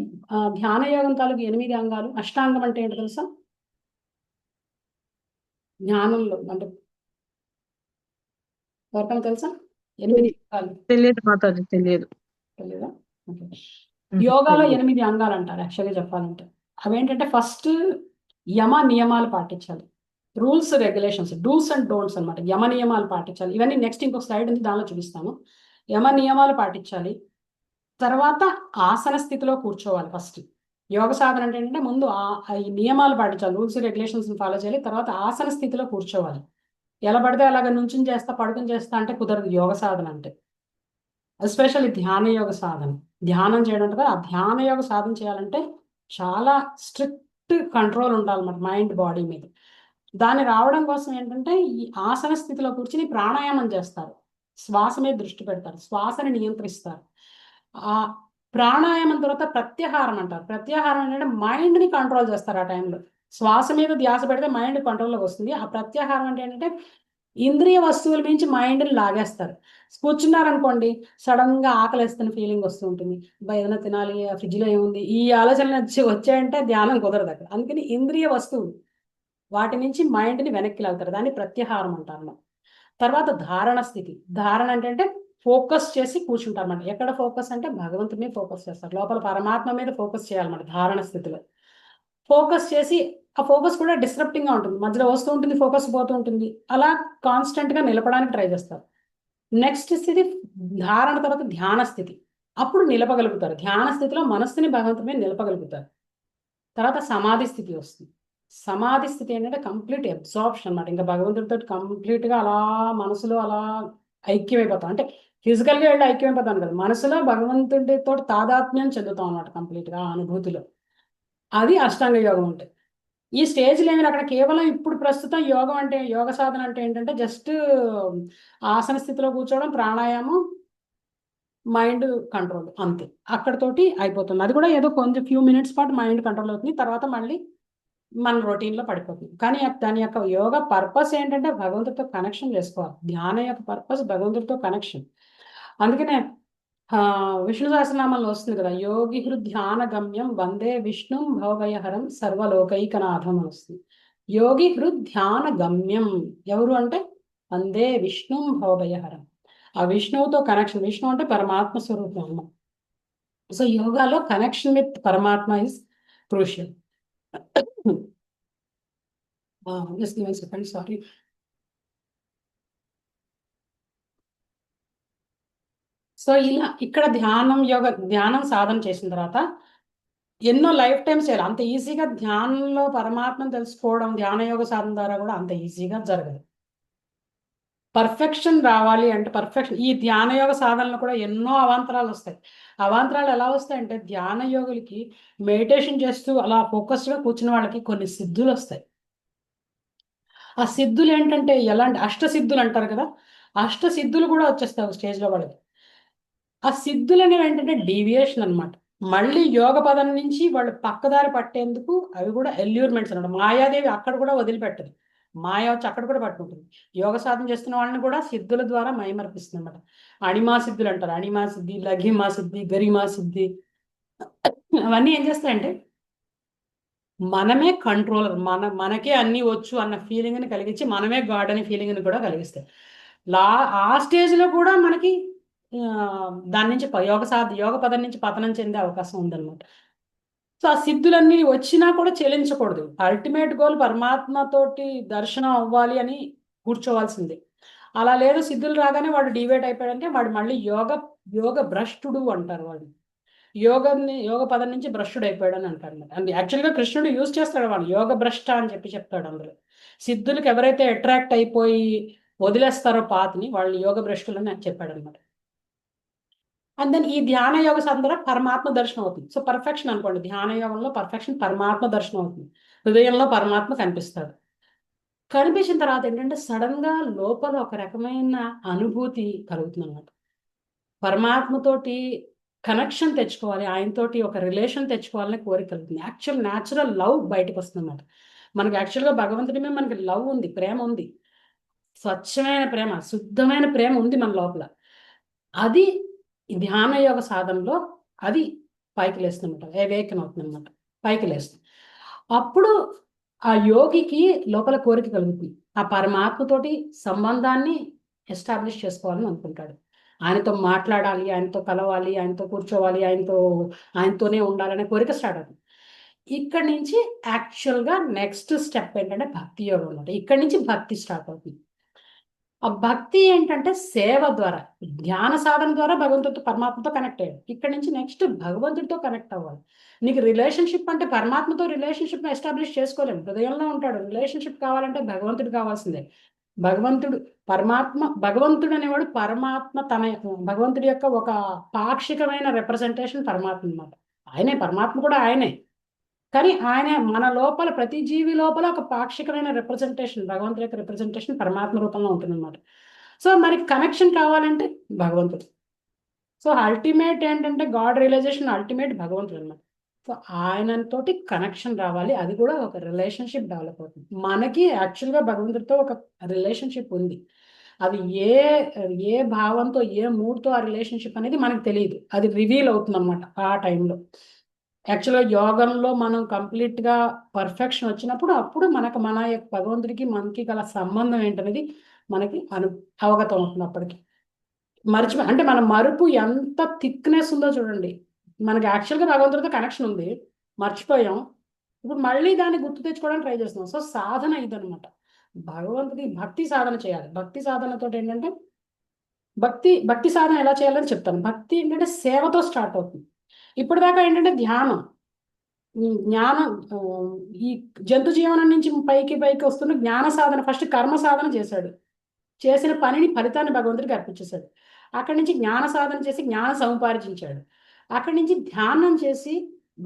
Speaker 2: ధ్యాన యోగం తాలూకు 8 అంగాలు? అష్టాంగం అంటే ఏంటో తెలుసా? జ్ఞానంలో అంటే ఎవరికైనా తెలుసా? 8 అంగాలు
Speaker 1: తెలియదు మాతాజీ, తెలియదు.
Speaker 2: తెలీదా? యోగాలో 8 అంగాలు అంటారు యాక్చువల్గా చెప్పాలంటే. అవేంటంటే ఫస్ట్ యమ నియమాలు పాటించాలి. Rules regulations, dos and don'ts అనమాట. యమ నియమాలు పాటించాలి. ఇవన్నీ నెక్స్ట్ ఇంకొక స్లైడ్ ఉంది, దానిలో చూపిస్తాను. యమ నియమాలు పాటించాలి. తర్వాత ఆసన స్థితిలో కూర్చోవాలి. ఫస్ట్ యోగ సాధన అంటే ఏంటంటే ముందు ఈ నియమాలు పాటించాలి, రూల్స్ రెగ్యులేషన్స్ ఫాలో చేయాలి. తర్వాత ఆసన స్థితిలో కూర్చోవాలి. ఎలా పడితే అలాగ నుంచుని చేస్తా, పడుకుని చేస్తా అంటే కుదరదు యోగ సాధన అంటే. ఎస్పెషల్లీ ధ్యాన యోగ సాధన, ధ్యానం చేయడం అంటే ఆ ధ్యాన యోగ సాధన చేయాలంటే చాలా స్ట్రిక్ట్ కంట్రోల్ ఉండాలన్నమాట మైండ్ బాడీ మీద. దాన్ని రావడం కోసం ఏంటంటే ఈ ఆసన స్థితిలో కూర్చుని ప్రాణాయామం చేస్తారు, శ్వాస మీద దృష్టి పెడతారు, శ్వాసని నియంత్రిస్తారు. ఆ ప్రాణాయామం తర్వాత ప్రత్యాహారం అంటారు. ప్రత్యాహారం అంటే మైండ్ని కంట్రోల్ చేస్తారు. ఆ టైంలో శ్వాస మీద ధ్యాస పెడితే మైండ్ కంట్రోల్లోకి వస్తుంది. ఆ ప్రత్యాహారం అంటే ఏంటంటే ఇంద్రియ వస్తువుల నుంచి మైండ్ని లాగేస్తారు. కూర్చున్నారనుకోండి, సడన్ గా ఆకలిస్తున్న ఫీలింగ్ వస్తూ ఉంటుంది, ఏదైనా తినాలి, ఫ్రిడ్జ్లో ఏముంది, ఈ ఆలోచనలు వచ్చాయంటే ధ్యానం కుదరదు అక్కడ. అందుకని ఇంద్రియ వస్తువులు, వాటి నుంచి మైండ్ని వెనక్కి లాగుతారు, దాన్ని ప్రత్యాహారం అంటారు అన్నమాట. తర్వాత ధారణ స్థితి. ధారణ అంటే ఫోకస్ చేసి కూర్చుంటారు అన్నమాట. ఎక్కడ ఫోకస్ అంటే భగవంతుడి మీద ఫోకస్ చేస్తారు, లోపల పరమాత్మ మీద ఫోకస్ చేయాలన్నమాట ధారణ స్థితిలో. ఫోకస్ చేసి ఆ ఫోకస్ కూడా డిస్టర్బింగ్ గా ఉంటుంది, మధ్యలో వస్తూ ఉంటుంది, ఫోకస్ పోతూ ఉంటుంది, అలా కాన్స్టెంట్ గా నిలపడానికి ట్రై చేస్తారు. నెక్స్ట్ స్థితి ధారణ తర్వాత ధ్యాన స్థితి. అప్పుడు నిలపగలుగుతారు, ధ్యాన స్థితిలో మనస్సుని భగవంతుడి మీద నిలపగలుగుతారు. తర్వాత సమాధి స్థితి వస్తుంది. సమాధి స్థితి ఏంటంటే కంప్లీట్ అబ్జార్ప్షన్ అనమాట. ఇంకా భగవంతుడితో కంప్లీట్ గా అలా మనసులో అలా ఐక్యమైపోతాం. అంటే ఫిజికల్ గా వెళ్ళి ఐక్యమైపోతాం కదా, మనసులో భగవంతుడితో తాదాత్మ్యం చెందుతాం అనమాట కంప్లీట్ గా ఆ అనుభూతిలో. అది అష్టాంగ యోగం అంటే. ఈ స్టేజ్లో ఏమైనా అక్కడ కేవలం ఇప్పుడు ప్రస్తుతం యోగం అంటే, యోగ సాధన అంటే ఏంటంటే జస్ట్ ఆసన స్థితిలో కూర్చోవడం, ప్రాణాయామం, మైండ్ కంట్రోల్, అంతే. అక్కడతోటి అయిపోతుంది. అది కూడా ఏదో కొంచెం ఫ్యూ మినిట్స్ పాటు మైండ్ కంట్రోల్ అవుతుంది, తర్వాత మళ్ళీ మన రొటీన్లో పడిపోతుంది. కానీ దాని యొక్క యోగ పర్పస్ ఏంటంటే భగవంతుడితో కనెక్షన్ చేసుకోవాలి. ధ్యానం యొక్క పర్పస్ భగవంతుడితో కనెక్షన్. అందుకనే విష్ణు సహస్రనామంలో వస్తుంది కదా, యోగి ధ్యాన గమ్యం వందే విష్ణు భవభయహరం సర్వలోకైకనాథం అని వస్తుంది. యోగి ధ్యాన గమ్యం ఎవరు అంటే వందే విష్ణు భవభయహరం. ఆ విష్ణువుతో కనెక్షన్, విష్ణు అంటే పరమాత్మ స్వరూపం అన్నమాట. సో యోగాలో కనెక్షన్ విత్ పరమాత్మ ఇస్ క్రూషియల్. చెప్పండి, సారీ. సో ఇలా ఇక్కడ ధ్యానం సాధన చేసిన తర్వాత ఎన్నో లైఫ్ టైమ్స్ చేయాలి. అంత ఈజీగా ధ్యానంలో పరమాత్మను తెలుసుకోవడం ధ్యాన యోగ సాధన ద్వారా కూడా అంత ఈజీగా జరగదు. పర్ఫెక్షన్ రావాలి అంటే ఈ ధ్యాన యోగ సాధనలో కూడా ఎన్నో అవాంతరాలు వస్తాయి. అవాంతరాలు ఎలా వస్తాయంటే ధ్యాన యోగులకి మెడిటేషన్ చేస్తూ అలా ఫోకస్డ్గా కూర్చున్న వాళ్ళకి కొన్ని సిద్ధులు వస్తాయి. ఆ సిద్ధులు ఏంటంటే ఎలాంటి అష్టసిద్ధులు అంటారు కదా, అష్టసిద్ధులు కూడా వచ్చేస్తాయి ఒక స్టేజ్లో వాళ్ళకి. ఆ సిద్ధులు అనేవి ఏంటంటే డీవియేషన్ అనమాట. మళ్ళీ యోగ పదం నుంచి వాళ్ళు పక్కదారి పట్టేందుకు అవి కూడా ఎల్యూర్మెంట్స్ అనమాట. మాయాదేవి అక్కడ కూడా వదిలిపెట్టదు, మాయ వచ్చి అక్కడ కూడా పట్టుకుంటుంది. యోగ సాధన చేస్తున్న వాళ్ళని కూడా సిద్ధుల ద్వారా మయమర్పిస్తుంది అనమాట. అణిమా సిద్ధులు అంటారు, అణిమా సిద్ధి, లఘిమా సిద్ధి, గరిమా సిద్ధి. అవన్నీ ఏం చేస్తాయంటే మనమే కంట్రోలర్, మనకే అన్నీ వచ్చు అన్న ఫీలింగ్ని కలిగించి మనమే గాడ్ అనే ఫీలింగ్ని కూడా కలిగిస్తాయి. ఆ స్టేజ్లో కూడా మనకి దాని నుంచి యోగ పదం నుంచి పతనం చెందే అవకాశం ఉందన్నమాట. సో ఆ సిద్ధులన్నీ వచ్చినా కూడా చెల్లించకూడదు. అల్టిమేట్ గోల్ పరమాత్మతోటి దర్శనం అవ్వాలి అని కూర్చోవాల్సిందే. అలా లేదు, సిద్ధులు రాగానే వాడు డివేట్ అయిపోయాడంటే వాడు మళ్ళీ యోగ భ్రష్టుడు అంటారు. వాడు యోగ పదం నుంచి భ్రష్టుడు అయిపోయాడు అని అంటారు. అండ్ యాక్చువల్గా కృష్ణుడు యూజ్ చేస్తాడు వాడు యోగ భ్రష్ట అని చెప్తాడు అందులో. సిద్ధులకు ఎవరైతే అట్రాక్ట్ అయిపోయి వదిలేస్తారో పాత్ని వాళ్ళు యోగ భ్రష్టులు అని చెప్పాడు అనమాట. అండ్ దెన్ ఈ ధ్యాన యోగ సాధన పరమాత్మ దర్శనం అవుతుంది. సో పర్ఫెక్షన్ అనుకోండి, ధ్యాన యోగంలో పర్ఫెక్షన్ పరమాత్మ దర్శనం అవుతుంది. హృదయంలో పరమాత్మ కనిపిస్తాడు. కనిపించిన తర్వాత ఏంటంటే సడన్ గా లోపల ఒక రకమైన అనుభూతి కలుగుతుంది అనమాట. పరమాత్మతోటి కనెక్షన్ తెచ్చుకోవాలి, ఆయనతోటి ఒక రిలేషన్ తెచ్చుకోవాలని కోరిక కలుగుతుంది. న్యాచురల్ లవ్ బయటకు వస్తుంది అన్నమాట. మనకి యాక్చువల్గా భగవంతుడి మీద మనకి లవ్ ఉంది, ప్రేమ ఉంది, స్వచ్ఛమైన ప్రేమ, శుద్ధమైన ప్రేమ ఉంది మన లోపల. అది ధ్యాన యోగ సాధనలో అది పైకి లేస్తుందన్నమాట, ఏవేకం అవుతుంది అనమాట, పైకి లేస్తుంది. అప్పుడు ఆ యోగికి లోపల కోరిక కలుగుతుంది, ఆ పరమాత్మతోటి సంబంధాన్ని ఎస్టాబ్లిష్ చేసుకోవాలని అనుకుంటాడు. ఆయనతో మాట్లాడాలి, ఆయనతో కలవాలి, ఆయనతో కూర్చోవాలి, ఆయనతోనే ఉండాలనే కోరిక స్టార్ట్ అవుతుంది. ఇక్కడి నుంచి యాక్చువల్గా నెక్స్ట్ స్టెప్ ఏంటంటే భక్తి యోగం అనమాట. ఇక్కడి నుంచి భక్తి స్టార్ట్ అవుతుంది. ఆ భక్తి ఏంటంటే సేవ ద్వారా, ధ్యాన సాధన ద్వారా భగవంతుడితో పరమాత్మతో కనెక్ట్ అయ్యాడు. ఇక్కడ నుంచి నెక్స్ట్ భగవంతుడితో కనెక్ట్ అవ్వాలి. నీకు రిలేషన్షిప్ అంటే పరమాత్మతో రిలేషన్షిప్ ఎస్టాబ్లిష్ చేసుకోలేము, హృదయంలో ఉంటాడు. రిలేషన్షిప్ కావాలంటే భగవంతుడు కావాల్సిందే. భగవంతుడు అనేవాడు పరమాత్మ భగవంతుడి యొక్క ఒక పాక్షికమైన రిప్రజెంటేషన్ పరమాత్మ అన్నమాట. ఆయనే పరమాత్మ కూడా ఆయనే, కానీ ఆయన మన లోపల ప్రతి జీవి లోపల ఒక పాక్షికమైన రిప్రజెంటేషన్, భగవంతుడి యొక్క రిప్రజెంటేషన్ పరమాత్మ రూపంలో ఉంటుందన్నమాట. సో మరి కనెక్షన్ కావాలంటే భగవంతుడు. సో అల్టిమేట్ ఏంటంటే గాడ్ రియలైజేషన్ అల్టిమేట్ భగవంతుడు అన్నమాట. సో ఆయనతోటి కనెక్షన్ రావాలి, అది కూడా ఒక రిలేషన్షిప్ డెవలప్ అవుతుంది. మనకి యాక్చువల్గా భగవంతుడితో ఒక రిలేషన్షిప్ ఉంది, అది ఏ భావంతో ఏ మూడ్తో ఆ రిలేషన్షిప్ అనేది మనకు తెలియదు, అది రివీల్ అవుతుంది అన్నమాట ఆ టైంలో. యాక్చువల్గా యోగంలో మనం కంప్లీట్గా పర్ఫెక్షన్ వచ్చినప్పుడు అప్పుడు మనకు మన యొక్క భగవంతుడికి మనకి గల సంబంధం ఏంటనేది మనకి అవగతం అవుతుంది అప్పటికి. అంటే మన మరుపు ఎంత థిక్నెస్ ఉందో చూడండి. మనకి యాక్చువల్గా భగవంతుడితో కనెక్షన్ ఉంది, మర్చిపోయాం. ఇప్పుడు మళ్ళీ దాన్ని గుర్తు తెచ్చుకోవడానికి ట్రై చేస్తున్నాం. సో సాధన ఇదనమాట. భగవంతుడి భక్తి సాధన చేయాలి. భక్తి సాధనతో ఏంటంటే భక్తి సాధన ఎలా చేయాలని చెప్తాను. భక్తి ఏంటంటే సేవతో స్టార్ట్ అవుతుంది. ఇప్పటిదాకా ఏంటంటే ధ్యానం, జ్ఞానం, ఈ జంతు జీవనం నుంచి పైకి వస్తున్న జ్ఞాన సాధన. ఫస్ట్ కర్మ సాధన చేశాడు, చేసిన పనిని ఫలితాన్ని భగవంతుడికి అర్పించేశాడు. అక్కడి నుంచి జ్ఞాన సాధన చేసి జ్ఞానం సముపార్జించాడు. అక్కడి నుంచి ధ్యానం చేసి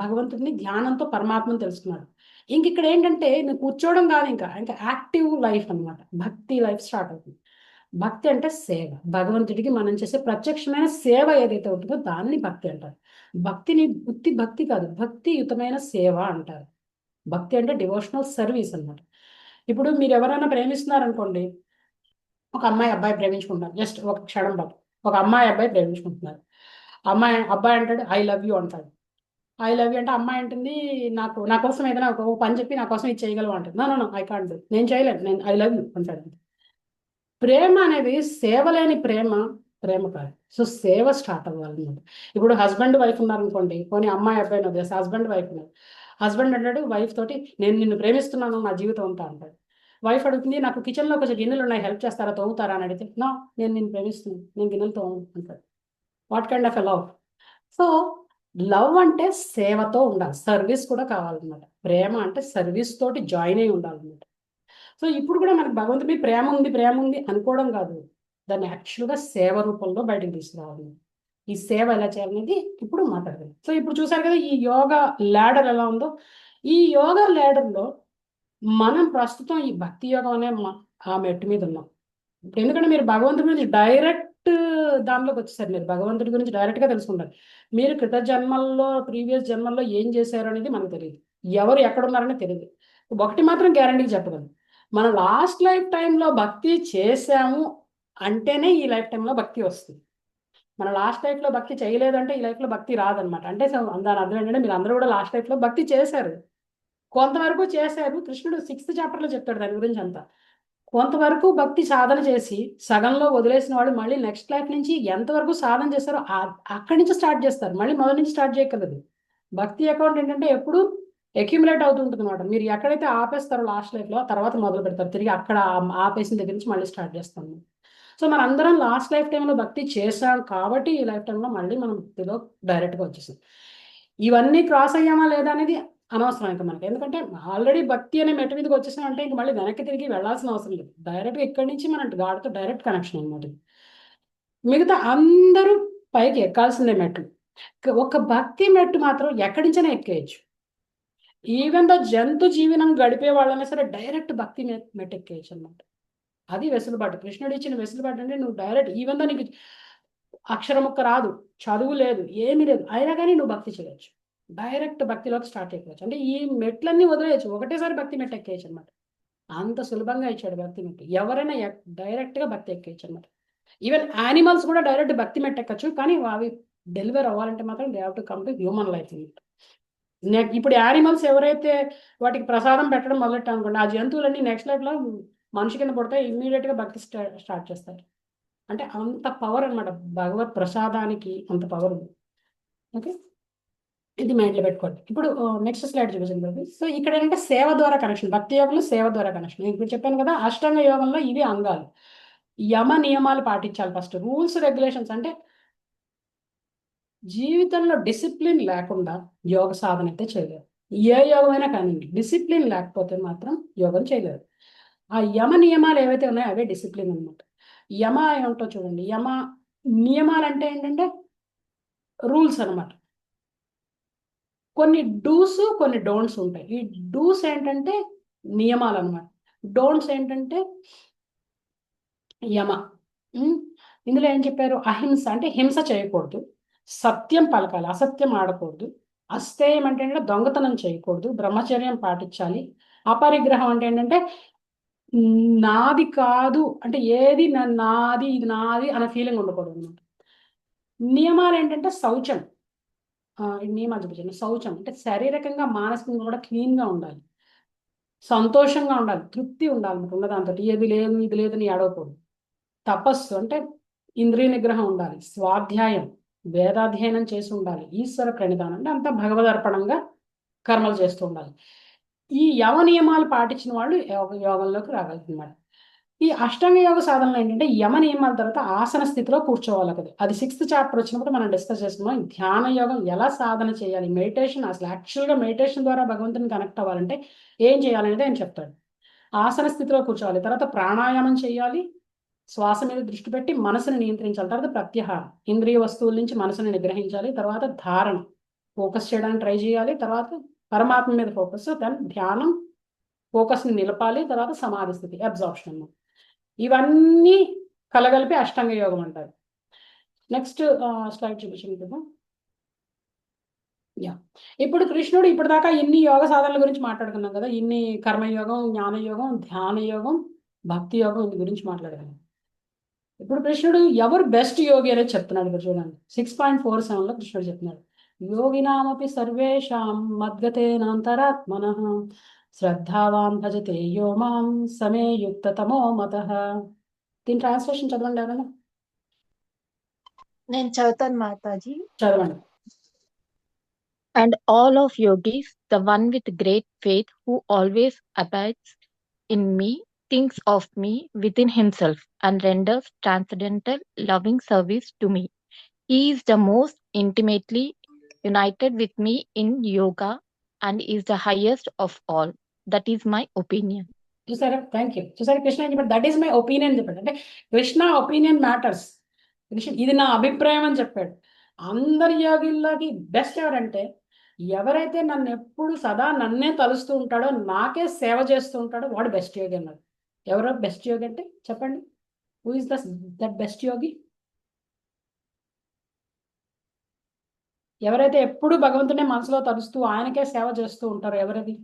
Speaker 2: భగవంతుడిని ధ్యానంతో పరమాత్మను తెలుసుకున్నాడు. ఇంక ఇక్కడ ఏంటంటే నువ్వు కూర్చోవడం కాదు, ఇంకా యాక్టివ్ లైఫ్ అన్నమాట. భక్తి లైఫ్ స్టార్ట్ అవుతుంది. భక్తి అంటే సేవ. భగవంతుడికి మనం చేసే ప్రత్యక్షమైన సేవ ఏదైతే ఉంటుందో దాన్ని భక్తి అంటారు. భక్తిని భక్తి కాదు, భక్తియుతమైన సేవ అంటారు. భక్తి అంటే డివోషనల్ సర్వీస్ అన్నమాట. ఇప్పుడు మీరు ఎవరైనా ప్రేమిస్తున్నారనుకోండి, ఒక అమ్మాయి అబ్బాయి ప్రేమించుకుంటారు, జస్ట్ ఒక క్షణం పాటు ఒక అమ్మాయి అబ్బాయి ప్రేమించుకుంటున్నారు. అబ్బాయి అంటాడు ఐ లవ్ యూ అంటాడు. ఐ లవ్ యూ అంటే అమ్మాయి అంటుంది నా కోసం ఏదైనా ఒక పని చెప్పి నా కోసం ఇది చేయగలవు అంటుంది. నో ఐ కాంట్ డూ, నేను చేయలేను, నేను ఐ లవ్ యూ అంటాడు. ప్రేమ అనేది సేవ లేని ప్రేమ కాదు. సో సేవ స్టార్ట్ అవ్వాలన్నమాట. ఇప్పుడు హస్బెండ్ వైఫ్ ఉన్నారనుకోండి, పోనీ అమ్మాయి అబ్బాయిని వదిలేసి హస్బెండ్ వైఫ్ ఉన్నారు. హస్బెండ్ అంటాడు వైఫ్ తోటి నేను నిన్ను ప్రేమిస్తున్నాను నా జీవితం అంతా అంటాడు. వైఫ్ అడుగుతుంది నాకు కిచెన్లో కొంచెం గిన్నెలు ఉన్నాయి, హెల్ప్ చేస్తారా, తోముతారా అని అడిగితే నో, నేను నిన్ను ప్రేమిస్తున్నాను, నేను గిన్నెలు తోము అంటాడు. What kind of a love? So love అంటే సేవతో ఉండాలి, సర్వీస్ కూడా కావాలన్నమాట. ప్రేమ అంటే సర్వీస్ తోటి జాయిన్ అయి ఉండాలన్నమాట. సో ఇప్పుడు కూడా మనకు భగవంతుడి ప్రేమ ఉంది అనుకోవడం కాదు, దాన్ని యాక్చువల్గా సేవ రూపంలో బయటకు తీసుకురావాలి. ఈ సేవ ఎలా చేయాలనేది ఇప్పుడు మాట్లాడదాం. సో ఇప్పుడు చూసారు కదా ఈ యోగా ల్యాడర్ ఎలా ఉందో. ఈ యోగా ల్యాడర్లో మనం ప్రస్తుతం ఈ భక్తి యోగం అనే ఆ మెట్టు మీద ఉన్నాం. ఎందుకంటే మీరు భగవంతుడి గురించి డైరెక్ట్ దానిలోకి వచ్చేసారు. మీరు భగవంతుడి గురించి డైరెక్ట్గా తెలుసుకుంటారు. మీరు ప్రీవియస్ జన్మల్లో ఏం చేశారు అనేది మనకు తెలియదు, ఎవరు ఎక్కడున్నారని తెలియదు. ఒకటి మాత్రం గ్యారంటీగా చెప్పగలను, మన లాస్ట్ లైఫ్ టైంలో భక్తి చేశాము అంటేనే ఈ లైఫ్ టైంలో భక్తి వస్తుంది. మన లాస్ట్ లైఫ్లో భక్తి చేయలేదంటే ఈ లైఫ్లో భక్తి రాదనమాట. అంటే దాని అర్థం ఏంటంటే మీరు అందరూ కూడా లాస్ట్ లైఫ్లో భక్తి చేశారు, కొంతవరకు చేశారు. కృష్ణుడు 6th చాప్టర్లో చెప్తాడు దాని గురించి అంతా. కొంతవరకు భక్తి సాధన చేసి సగంలో వదిలేసిన వాళ్ళు మళ్ళీ నెక్స్ట్ లైఫ్ నుంచి ఎంతవరకు సాధన చేస్తారో అక్కడి నుంచి స్టార్ట్ చేస్తారు, మళ్ళీ మొదటి నుంచి స్టార్ట్ చేయగలదు. భక్తి అకౌంట్ ఏంటంటే ఎప్పుడు అక్యుములేట్ అవుతుంటుంది అనమాట. మీరు ఎక్కడైతే ఆపేస్తారో లాస్ట్ లైఫ్లో తర్వాత మొదలు పెడతారు, తిరిగి అక్కడ ఆపేసిన దగ్గర నుంచి మళ్ళీ స్టార్ట్ చేస్తాము. సో మన అందరం లాస్ట్ లైఫ్ టైంలో భక్తి చేశాం కాబట్టి ఈ లైఫ్ టైంలో మళ్ళీ మనం భక్తిలో డైరెక్ట్గా వచ్చేసాం. ఇవన్నీ క్రాస్ అయ్యామా లేదా అనేది అనవసరం ఇంకా మనకి, ఎందుకంటే ఆల్రెడీ భక్తి అనే మెట్టు మీదకి వచ్చేసాం అంటే ఇంక మళ్ళీ వెనక్కి తిరిగి వెళ్ళాల్సిన అవసరం లేదు. డైరెక్ట్గా ఇక్కడి నుంచి మన గాడ్తో డైరెక్ట్ కనెక్షన్ అనమాట. మిగతా అందరూ పైకి ఎక్కాల్సిందే మెట్లు. ఒక భక్తి మెట్టు మాత్రం ఎక్కడి నుంచైనా ఎక్కేయచ్చు. ఈవెన్ దో జంతు జీవనం గడిపే వాళ్ళైనా సరే డైరెక్ట్ భక్తి మెట్టు ఎక్కేయచ్చు అనమాట. అది వెసులుబాటు, కృష్ణుడు ఇచ్చిన వెసులుబాటు. అంటే నువ్వు డైరెక్ట్ ఈవెన్ దో నీకు అక్షరం ఒక్క రాదు, చదువు లేదు, ఏమీ లేదు, అయినా కానీ నువ్వు భక్తి చేయొచ్చు, డైరెక్ట్ భక్తిలోకి స్టార్ట్ అయిపోవచ్చు. అంటే ఈ మెట్లన్నీ వదిలేయచ్చు, ఒకటేసారి భక్తి మెట్టు ఎక్కేయచ్చు అనమాట. అంత సులభంగా ఇచ్చాడు భక్తి మెట్టు. ఎవరైనా డైరెక్ట్గా భక్తి ఎక్కేయచ్చు అనమాట. ఈవెన్ యానిమల్స్ కూడా డైరెక్ట్ భక్తి మెట్టు ఎక్కచ్చు, కానీ అవి డెలివర్ అవ్వాలంటే మాత్రం they have to come to human life. ఇప్పుడు యానిమల్స్ ఎవరైతే వాటికి ప్రసాదం పెట్టడం మొదలెట్టాం అనుకోండి, ఆ జంతువులన్నీ నెక్స్ట్ లైఫ్లో మనిషి కింద పడితే ఇమ్మీడియట్గా భక్తి స్టార్ట్ చేస్తారు. అంటే అంత పవర్ అనమాట, భగవత్ ప్రసాదానికి అంత పవర్ ఉంది. ఓకే, ఇది మైండ్లో పెట్టుకోండి. ఇప్పుడు నెక్స్ట్ స్లైడ్ చూపించండి. సో ఇక్కడ ఏంటంటే సేవ ద్వారా కనెక్షన్, భక్తి యోగంలో సేవ ద్వారా కనెక్షన్. ఇప్పుడు చెప్పాను కదా, అష్టాంగ యోగంలో ఇవి అంగాలు. యమ నియమాలు పాటించాలి ఫస్ట్, రూల్స్ రెగ్యులేషన్స్. అంటే జీవితంలో డిసిప్లిన్ లేకుండా యోగ సాధన అయితే చేయలేరు. ఏ యోగమైనా కానీ డిసిప్లిన్ లేకపోతే మాత్రం యోగం చేయలేరు. ఆ యమ నియమాలు ఏవైతే ఉన్నాయో అవే డిసిప్లిన్ అనమాట. యమ ఏమిటో చూడండి, యమ నియమాలు అంటే ఏంటంటే రూల్స్ అనమాట. కొన్ని డూస్ కొన్ని డోంట్స్ ఉంటాయి. ఈ డూస్ ఏంటంటే నియమాలు అనమాట, డోంట్స్ ఏంటంటే యమ. ఇందులో ఏం చెప్పారు, అహింస అంటే హింస చేయకూడదు, సత్యం పలకాలి, అసత్యం ఆడకూడదు, అస్థేయం అంటే ఏంటంటే దొంగతనం చేయకూడదు, బ్రహ్మచర్యం పాటించాలి, అపరిగ్రహం అంటే ఏంటంటే నాది కాదు అంటే ఏది నాది ఇది నాది అనే ఫీలింగ్ ఉండకూడదు అనమాట. నియమాలు ఏంటంటే శౌచం, నియమాలు చూపించాను. శౌచం అంటే శారీరకంగా మానసికంగా కూడా క్లీన్గా ఉండాలి, సంతోషంగా ఉండాలి, తృప్తి ఉండాలి మీకు ఉన్న దాంతో. ఏది లేదు ఇది లేదని ఏడవకూడదు. తపస్సు అంటే ఇంద్రియ నిగ్రహం ఉండాలి, స్వాధ్యాయం వేదాధ్యయనం చేసి ఉండాలి, ఈశ్వర ప్రణిధానం అంటే అంతా భగవదర్పణంగా కర్మలు చేస్తూ ఉండాలి. ఈ యమ నియమాలు పాటించిన వాళ్ళు యోగంలోకి రాగలుగుతున్నారు. ఈ అష్టాంగ యోగ సాధనలో ఏంటంటే యమ నియమాల తర్వాత ఆసన స్థితిలో కూర్చోవాలి కదా. అది 6th చాప్టర్ వచ్చినప్పుడు మనం డిస్కస్ చేసుకున్నాం. ధ్యాన యోగం ఎలా సాధన చేయాలి, మెడిటేషన్ అసలు యాక్చువల్గా మెడిటేషన్ ద్వారా భగవంతుని కనెక్ట్ అవ్వాలంటే ఏం చేయాలనేది ఆయన చెప్తాడు. ఆసన స్థితిలో కూర్చోవాలి, తర్వాత ప్రాణాయామం చేయాలి, శ్వాస మీద దృష్టి పెట్టి మనసుని నియంత్రించాలి, తర్వాత ప్రత్యాహారం ఇంద్రియ వస్తువుల నుంచి మనసుని నిగ్రహించాలి, తర్వాత ధారణ ఫోకస్ చేయడానికి ట్రై చేయాలి, తర్వాత పరమాత్మ మీద ఫోకస్, దాని ధ్యానం ఫోకస్ని నిలపాలి, తర్వాత సమాధి స్థితి అబ్జార్ప్షన్. ఇవన్నీ కలగలిపి అష్టాంగ యోగం అంటారు. నెక్స్ట్ స్లైడ్ చూపించండి కదా. ఇప్పుడు కృష్ణుడు ఇప్పటిదాకా ఇన్ని యోగ సాధనల గురించి మాట్లాడుకున్నాం కదా. ఇన్ని కర్మయోగం, జ్ఞానయోగం, ధ్యాన యోగం, భక్తి యోగం ఇంటి గురించి మాట్లాడుకున్నాం. ఇప్పుడు కృష్ణుడు ఎవరు బెస్ట్ యోగి అనేది చెప్తున్నాడు. ఇక్కడ చూడండి 6.47లో కృష్ణుడు చెప్తున్నాడు, యోగినామపి సర్వేషాం మద్గతేనాంతరాత్మనః శ్రద్ధావాన్ భజతే యో మాం సమే యుక్తతమో మతః. దీని ట్రాన్స్లేషన్ చదవండి ఎవరైనా.
Speaker 8: నేను చదువుతాను మాతాజీ.
Speaker 2: చదవండి.
Speaker 8: And all of yogis, the one with great faith who always abides in me, thinks of me within himself and renders transcendental loving service to me. He is the most intimately united with me in yoga and is the highest of all. That is my opinion.
Speaker 2: చూసారా, thank you. చూసారా కృష్ణ ఏం చెప్పాడు, that is my opinion చెప్పాడు. అంటే Krishna opinion matters. Krishna ఇది నా అభిప్రాయం అని చెప్పాడు. అందరి యోగిల్లోకి బెస్ట్ ఎవరంటే ఎవరైతే నన్ను ఎప్పుడు సదా నన్నే తలుస్తూ ఉంటాడో, నాకే సేవ చేస్తూ ఉంటాడో వాడు బెస్ట్ యోగి అన్నాడు. ఎవరో బెస్ట్ యోగి అంటే చెప్పండి, హూ ఇస్ దట్ బెస్ట్ యోగి? ఎవరైతే ఎప్పుడు భగవంతునే మనసులో తలుస్తూ ఆయనకే సేవ చేస్తూ ఉంటారో ఎవరది?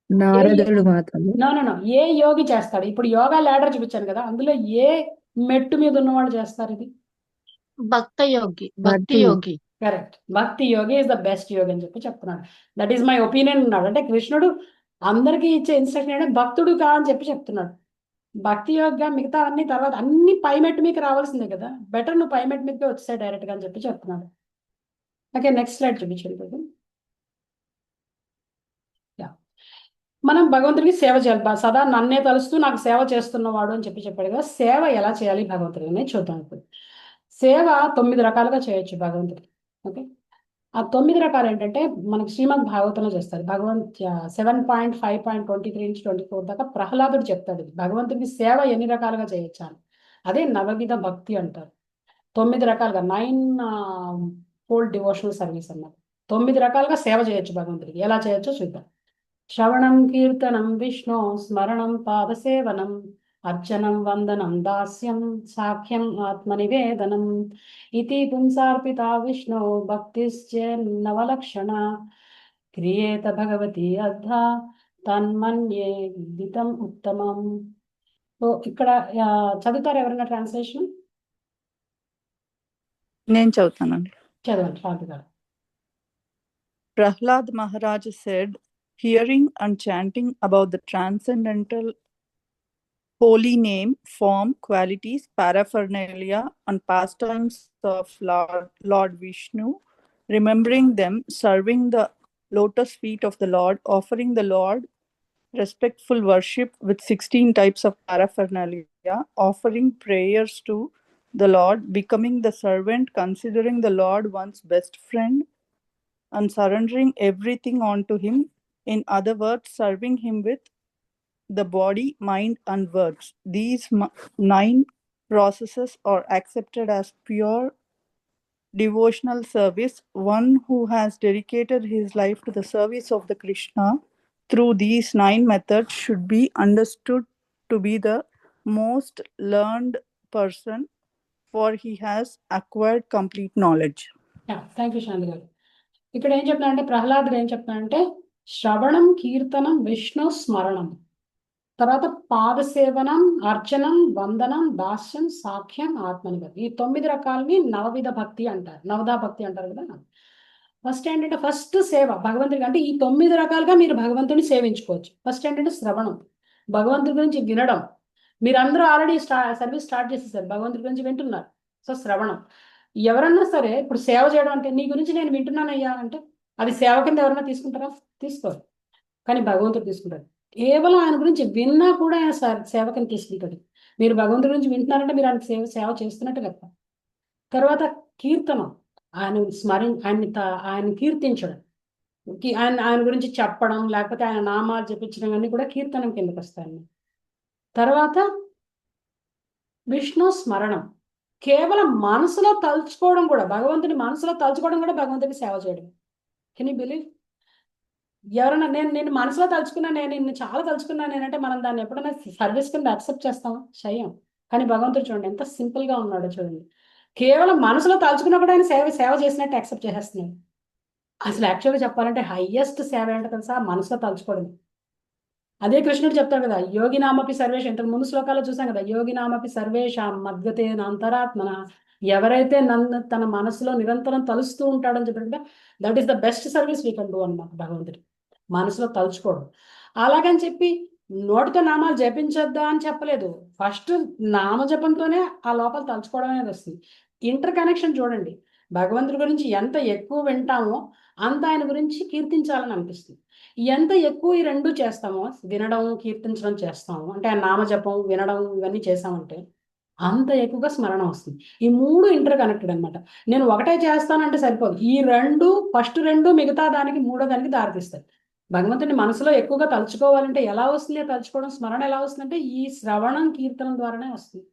Speaker 4: నారదుడు మాత్రమే.
Speaker 2: నో, ఏ యోగి చేస్తాడు? ఇప్పుడు యోగా ల్యాడర్ చూపించాను కదా, అందులో ఏ మెట్టు మీద ఉన్నవాళ్ళు చేస్తారు ఇది?
Speaker 8: Bhakta yogi, bhakti yogi.
Speaker 2: Correct. భక్తి యోగి ఇస్ ద బెస్ట్ యోగి అని చెప్పి చెప్తున్నాడు. దట్ ఈస్ మై ఒపీనియన్ అన్నాడు. అంటే కృష్ణుడు అందరికీ ఇచ్చే ఇన్స్ట్రక్షన్ అంటే భక్తుడు కా అని చెప్పి చెప్తున్నాడు. భక్తి యోగిగా మిగతా అన్ని తర్వాత అన్ని పై మెట్టు మీకు రావాల్సిందే కదా, బెటర్ నువ్వు పై మెట్టు మీదకే వచ్చేసాయి డైరెక్ట్గా అని చెప్పి చెప్తున్నాడు. ఓకే, నెక్స్ట్ స్లైడ్ చూపించండి. మనం భగవంతుడికి సేవ చేయాలి, సదా నన్నే తలుస్తూ నాకు సేవ చేస్తున్నవాడు అని చెప్పి చెప్పాడు కదా. సేవ ఎలా చేయాలి భగవంతుడిని చూద్దాం ఇప్పుడు. సేవ 9 రకాలుగా చేయొచ్చు భగవంతుడికి. ఓకే, ఆ 9 రకాలు ఏంటంటే మనకి శ్రీమద్ భాగవతంలో చేస్తారు. 7.5.23-24 దాకా ప్రహ్లాదుడు చెప్తాడు భగవంతుడికి సేవ ఎన్ని రకాలుగా చేయొచ్చు అని. అదే నవవిధ భక్తి అంటారు. 9 రకాలుగా 9 ఫోల్డ్ డివోషనల్ సర్వీస్ అన్నారు. 9 రకాలుగా సేవ చేయొచ్చు భగవంతుడికి. ఎలా చేయొచ్చో చూద్దాం. శ్రవణం కీర్తనం విష్ణు స్మరణం పాదసేవనం అర్చనం వందనం దాస్యం సాఖ్యం ఆత్మనివేదనం ఇతి పుంసార్పితా విష్ణు భక్తిశ్చేన్నవలక్షణ క్రియేత భగవతి అద్ధ తన్మన్యే విదితం ఉత్తమం. సో ఇక్కడ చదువుతారు ఎవరైనా ట్రాన్స్లేషన్?
Speaker 7: నేను చదువుతానండి.
Speaker 2: చదవండి రాధు గారు.
Speaker 7: Prahlad Maharaj said, hearing and chanting about the transcendental holy name, form, qualities, paraphernalia, and pastimes of Lord Vishnu, remembering them, serving the lotus feet of the Lord, offering the Lord respectful worship with 16 types of paraphernalia, offering prayers to the Lord, becoming the servant, considering the Lord one's best friend, and surrendering everything onto him. In other words, serving him with the body, mind, and words. These 9 processes are accepted as pure devotional service. One who has dedicated his life to the service of the Krishna through these 9 methods should be understood to be the most learned person, for he has acquired complete knowledge.
Speaker 2: Thank you Shanti garu. ఇక్కడ ఏం చెప్తున్నాడంటే ప్రహ్లాదుడు ఏం చెప్తున్నాడంటే శ్రవణం కీర్తనం విష్ణు స్మరణం. తర్వాత పాదసేవనం, అర్చనం, వందనం, దాస్యం, సాఖ్యం, ఆత్మనివేదన. ఈ 9 రకాలని నవవిధ భక్తి అంటారు, నవదా భక్తి అంటారు కదా. ఫస్ట్ ఏంటంటే ఫస్ట్ సేవ భగవంతుడికి, అంటే ఈ 9 రకాలుగా మీరు భగవంతుని సేవించుకోవచ్చు. ఫస్ట్ ఏంటంటే శ్రవణం, భగవంతుడి గురించి వినడం. మీరందరూ ఆల్రెడీ సర్వీస్ స్టార్ట్ చేసేసారు, భగవంతుడి గురించి వింటున్నారు. సో శ్రవణం. ఎవరన్నా సరే ఇప్పుడు సేవ చేయడం అంటే నీ గురించి నేను వింటున్నానయ్యా అంటే అది సేవ కింద ఎవరైనా తీసుకుంటారా? తీసుకోరు. కానీ భగవంతుడు తీసుకుంటాడు. కేవలం ఆయన గురించి విన్నా కూడా ఆయన సేవ కింద తీసుకుంటాడు. మీరు భగవంతుడి గురించి వింటున్నారంటే మీరు ఆయన సేవ చేస్తున్నట్టు కదా. తర్వాత కీర్తనం, ఆయన కీర్తించడం, ఆయన గురించి చెప్పడం, లేకపోతే ఆయన నామాలు జపించడం అన్నీ కూడా కీర్తనం కిందకి వస్తాయి. తర్వాత విష్ణు స్మరణం, కేవలం మనసులో తలుచుకోవడం కూడా, భగవంతుని మనసులో తలుచుకోవడం కూడా భగవంతుడికి సేవ చేయడం. Can you believe? ఎవరైనా నేను మనసులో తలుచుకున్నా, నేను నిన్ను చాలా తలుచుకున్నాను నేనంటే మనం దాన్ని ఎప్పుడైనా సర్వీస్ కింద యాక్సెప్ట్ చేస్తామా? చెయ్యం. కానీ భగవంతుడు చూడండి ఎంత సింపుల్ గా ఉన్నాడో చూడండి. కేవలం మనసులో తలుచుకున్నా కూడా ఆయన సేవ చేసినట్టు యాక్సెప్ట్ చేసేస్తున్నాడు. అసలు యాక్చువల్గా చెప్పాలంటే హైయెస్ట్ సేవ ఏంటో తెలుసా? మనసులో తలుచుకోవడం. అదే కృష్ణుడు చెప్తాడు కదా, యోగి నామపి సర్వేష, ఇంతకు ముందు శ్లోకాల్లో చూసాం కదా, యోగి నామపి సర్వేష మద్గతే అంతరాత్మన, ఎవరైతే నన్ను తన మనసులో నిరంతరం తలుస్తూ ఉంటాడని చెప్పాడంటే that is the best service we can do అన్నమాట. భగవంతుడి మనసులో తలుచుకోవడం. అలాగని చెప్పి నోటితో నామాలు జపించొద్దా అని చెప్పలేదు. ఫస్ట్ నామజపంతోనే ఆ లోపల తలుచుకోవడం అనేది వస్తుంది. ఇంటర్ కనెక్షన్ చూడండి, భగవంతుడి గురించి ఎంత ఎక్కువ వింటామో అంత ఆయన గురించి కీర్తించాలని అనిపిస్తుంది. ఎంత ఎక్కువ ఈ రెండు చేస్తామో, వినడం కీర్తించడం చేస్తాము అంటే ఆయన నామజపం వినడం ఇవన్నీ చేసామంటే అంత ఎక్కువగా స్మరణ వస్తుంది. ఈ 3 ఇంటర్ కనెక్టెడ్ అనమాట. నేను ఒకటే చేస్తానంటే సరిపోదు, ఈ ఫస్ట్ 2 మిగతా దానికి 3వ దానికి దారితీస్తాయి. భగవంతుని మనసులో ఎక్కువగా తలుచుకోవాలంటే ఎలా వస్తుంది తలుచుకోవడం, స్మరణ ఎలా వస్తుందంటే ఈ శ్రవణం కీర్తనం ద్వారానే వస్తుంది.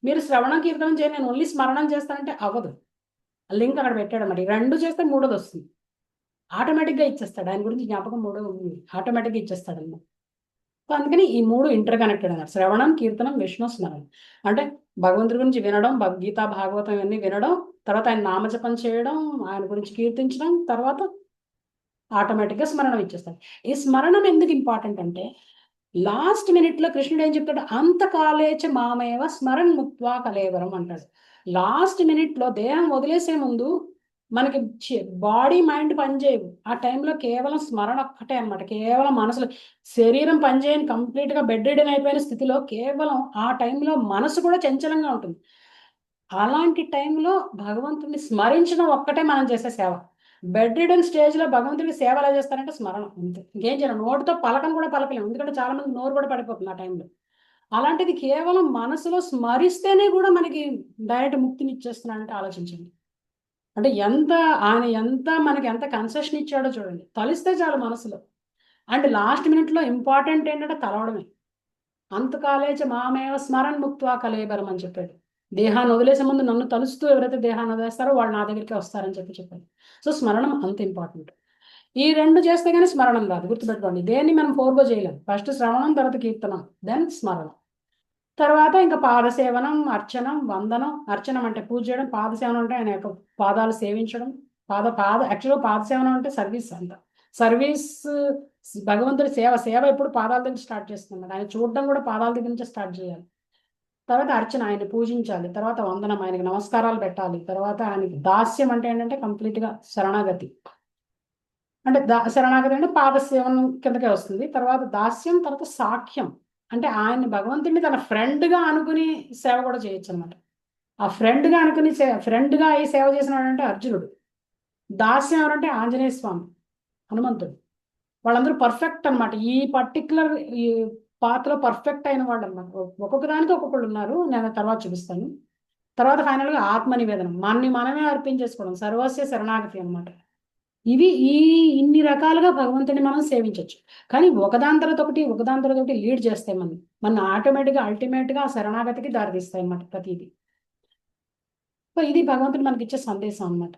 Speaker 2: మీరు శ్రవణం కీర్తనం చేయండి, నేను ఓన్లీ స్మరణం చేస్తానంటే అవ్వదు. లింక్ అక్కడ పెట్టాడు మరి, 2 చేస్తే 3వది వస్తుంది. ఆటోమేటిక్గా ఇచ్చేస్తాడు, ఆయన గురించి జ్ఞాపకం 3 ఆటోమేటిక్గా ఇచ్చేస్తాడు అన్నమాట. సో అందుకని ఈ 3 ఇంటర్ కనెక్టెడ్ అన్నారు, శ్రవణం, కీర్తనం, విష్ణు స్మరణ. అంటే భగవంతుడి గురించి వినడం, గీతా భాగవతం ఇవన్నీ వినడం, తర్వాత ఆయన నామజపం చేయడం, ఆయన గురించి కీర్తించడం, తర్వాత ఆటోమేటిక్గా స్మరణం ఇచ్చేస్తాడు. ఈ స్మరణం ఎందుకు ఇంపార్టెంట్ అంటే లాస్ట్ మినిట్లో కృష్ణుడు ఏం చెప్తాడు, అంతకాలేచ మామేవ స్మరణ్ ముక్త్వా కలేవరం అంటాడు. లాస్ట్ మినిట్లో దేహం వదిలేసే ముందు మనకి బాడీ మైండ్ పనిచేయవు. ఆ టైంలో కేవలం స్మరణ ఒక్కటే అనమాట. కేవలం మనసులో, శరీరం పనిచేయని కంప్లీట్గా బెడ్ రిడన్ అయిపోయిన స్థితిలో కేవలం ఆ టైంలో మనసు కూడా చంచలంగా ఉంటుంది. అలాంటి టైంలో భగవంతుడిని స్మరించడం ఒక్కటే మనం చేసే సేవ. బెడ్ రిడన్ స్టేజ్లో భగవంతుడికి సేవ ఎలా చేస్తారంటే స్మరణ, అంతే, ఇంకేం చేయాలి. నోటితో పలకను కూడా పలకలేము, ఎందుకంటే చాలా మంది నోరు కూడా పడిపోతుంది ఆ టైంలో. అలాంటిది కేవలం మనసులో స్మరిస్తేనే కూడా మనకి డైరెక్ట్ ముక్తిని ఇచ్చేస్తున్నాడంటే ఆలోచించండి. అంటే మనకి ఎంత కన్సెషన్ ఇచ్చాడో చూడండి. తలిస్తే చాలు మనసులో. అండ్ లాస్ట్ మినిట్లో ఇంపార్టెంట్ ఏంటంటే తలవడమే. అంతకాలేచ మామేవ స్మరణ్ ముక్త్వా కలేబరం అని చెప్పాడు. దేహాన్ని వదిలేసే ముందు నన్ను తలుస్తూ ఎవరైతే దేహాన్ని వదిలేస్తారో వాళ్ళు నా దగ్గరికి వస్తారని చెప్పాడు. సో స్మరణం అంత ఇంపార్టెంట్. ఈ 2 చేస్తే కానీ స్మరణం రాదు, గుర్తుపెట్టుకోండి. దేన్ని మనం ఫోర్గో చేయలేం. ఫస్ట్ శ్రవణం, తర్వాత కీర్తనం, దెన్ స్మరణం. తర్వాత ఇంకా పాదసేవనం, అర్చనం, వందనం. అర్చనం అంటే పూజ చేయడం, పాదసేవనం అంటే ఆయన యొక్క పాదాలు సేవించడం. యాక్చువల్గా పాదసేవనం అంటే సర్వీస్ అంట. సర్వీస్ భగవంతుడి సేవ ఎప్పుడు పాదాల దగ్గర స్టార్ట్ చేస్తున్నాడు. ఆయన చూడడం కూడా పాదాల దగ్గర నుంచే స్టార్ట్ చేయాలి. తర్వాత అర్చన, ఆయన పూజించాలి. తర్వాత వందనం, ఆయనకి నమస్కారాలు పెట్టాలి. తర్వాత ఆయనకి దాస్యం అంటే ఏంటంటే కంప్లీట్గా శరణాగతి. అంటే శరణాగతి అంటే పాదసేవనం కిందకే వస్తుంది. తర్వాత దాస్యం, తర్వాత సాఖ్యం అంటే ఆయన భగవంతుడిని తన ఫ్రెండ్గా అనుకుని సేవ కూడా చేయొచ్చు అనమాట. ఆ ఫ్రెండ్గా అనుకుని ఫ్రెండ్గా ఈ సేవ చేసిన వాడంటే అర్జునుడు. దాస్యం ఎవరంటే ఆంజనేయ స్వామి, హనుమంతుడు. వాళ్ళందరూ పర్ఫెక్ట్ అనమాట. ఈ పర్టికులర్ ఈ పాత్రలో పర్ఫెక్ట్ అయిన వాళ్ళు అనమాట. ఒక్కొక్క దానికి ఒక్కొక్కళ్ళు ఉన్నారు, నేను తర్వాత చూపిస్తాను. తర్వాత ఫైనల్గా ఆత్మ నివేదనం, మనమే అర్పించేసుకోవడం, సర్వస్య శరణాగతి అనమాట. ఇవి ఇన్ని రకాలుగా భగవంతుని మనం సేవించవచ్చు. కానీ ఒకదాని తర్వాత ఒకటి లీడ్ చేస్తాయి మన ఆటోమేటిక్గా అల్టిమేట్గా ఆ శరణాగతికి దారితీస్తాయి అన్నమాట ప్రతిదీ. సో ఇది భగవంతుడు మనకి ఇచ్చే సందేశం అన్నమాట.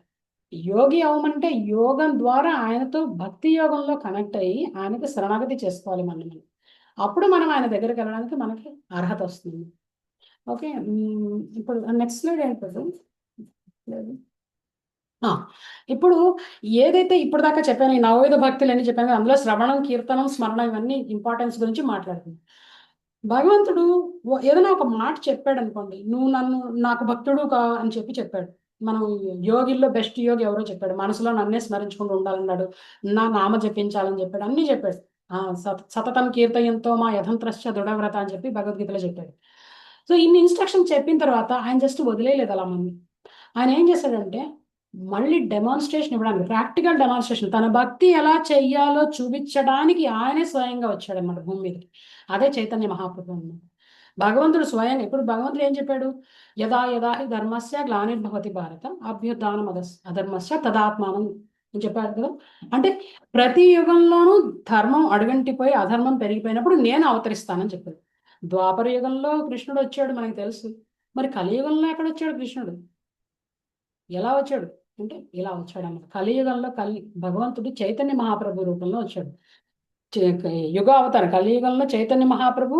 Speaker 2: యోగి అవమంటే యోగం ద్వారా ఆయనతో భక్తి యోగంలో కనెక్ట్ అయ్యి ఆయనకు శరణాగతి చేసుకోవాలి మనం. అప్పుడు మనం ఆయన దగ్గరికి వెళ్ళడానికి మనకి అర్హత వస్తుంది. ఓకే, ఇప్పుడు నెక్స్ట్ స్లైడ్ ఏంటంటే, ఇప్పుడు ఏదైతే ఇప్పుడు దాకా చెప్పాను ఈ 9 భక్తులు అని చెప్పాను, అందులో శ్రవణం, కీర్తనం, స్మరణ ఇవన్నీ ఇంపార్టెన్స్ గురించి మాట్లాడుతుంది. భగవంతుడు ఏదైనా ఒక మాట చెప్పాడు అనుకోండి, నువ్వు నాకు భక్తుడు అని చెప్పాడు. మనం యోగిల్లో బెస్ట్ యోగి ఎవరో చెప్పాడు, మనసులో నన్నే స్మరించుకుంటూ ఉండాలన్నాడు, నా నామ జపించాలని చెప్పాడు, అన్ని చెప్పాడు. సతతం కీర్తయంతో మా యథంత్రశ్చ దృఢవ్రత అని చెప్పి భగవద్గీతలో చెప్పాడు. సో ఇన్ని ఇన్స్ట్రక్షన్ చెప్పిన తర్వాత ఆయన జస్ట్ వదిలేయలేదు అలా మంది. ఆయన ఏం చేశాడంటే మళ్ళీ డెమాన్స్ట్రేషన్ ఇవ్వడానికి, ప్రాక్టికల్ డెమాన్స్ట్రేషన్, తన భక్తి ఎలా చెయ్యాలో చూపించడానికి ఆయనే స్వయంగా వచ్చాడు అన్నమాట భూమి మీదకి. అదే చైతన్య మహాప్రభు అన్నమాట. భగవంతుడు స్వయంగా, ఇప్పుడు భగవంతుడు ఏం చెప్పాడు, యదా యదా హి ధర్మస్య గ్లానిర్భవతి భారత అభ్యుత్థానం అధర్మస్య తదాత్మానం అని చెప్పాడు కదా. అంటే ప్రతి యుగంలోనూ ధర్మం అడుగంటిపోయి అధర్మం పెరిగిపోయినప్పుడు నేను అవతరిస్తానని చెప్పాడు. ద్వాపర యుగంలో కృష్ణుడు వచ్చాడు మనకి తెలుసు, మరి కలియుగంలో ఎక్కడ వచ్చాడు కృష్ణుడు, ఎలా వచ్చాడు అంటే ఇలా వచ్చాడు అన్నమాట. కలియుగంలో భగవంతుడు చైతన్య మహాప్రభు రూపంలో వచ్చాడు. యుగావతారం, కలియుగంలో చైతన్య మహాప్రభు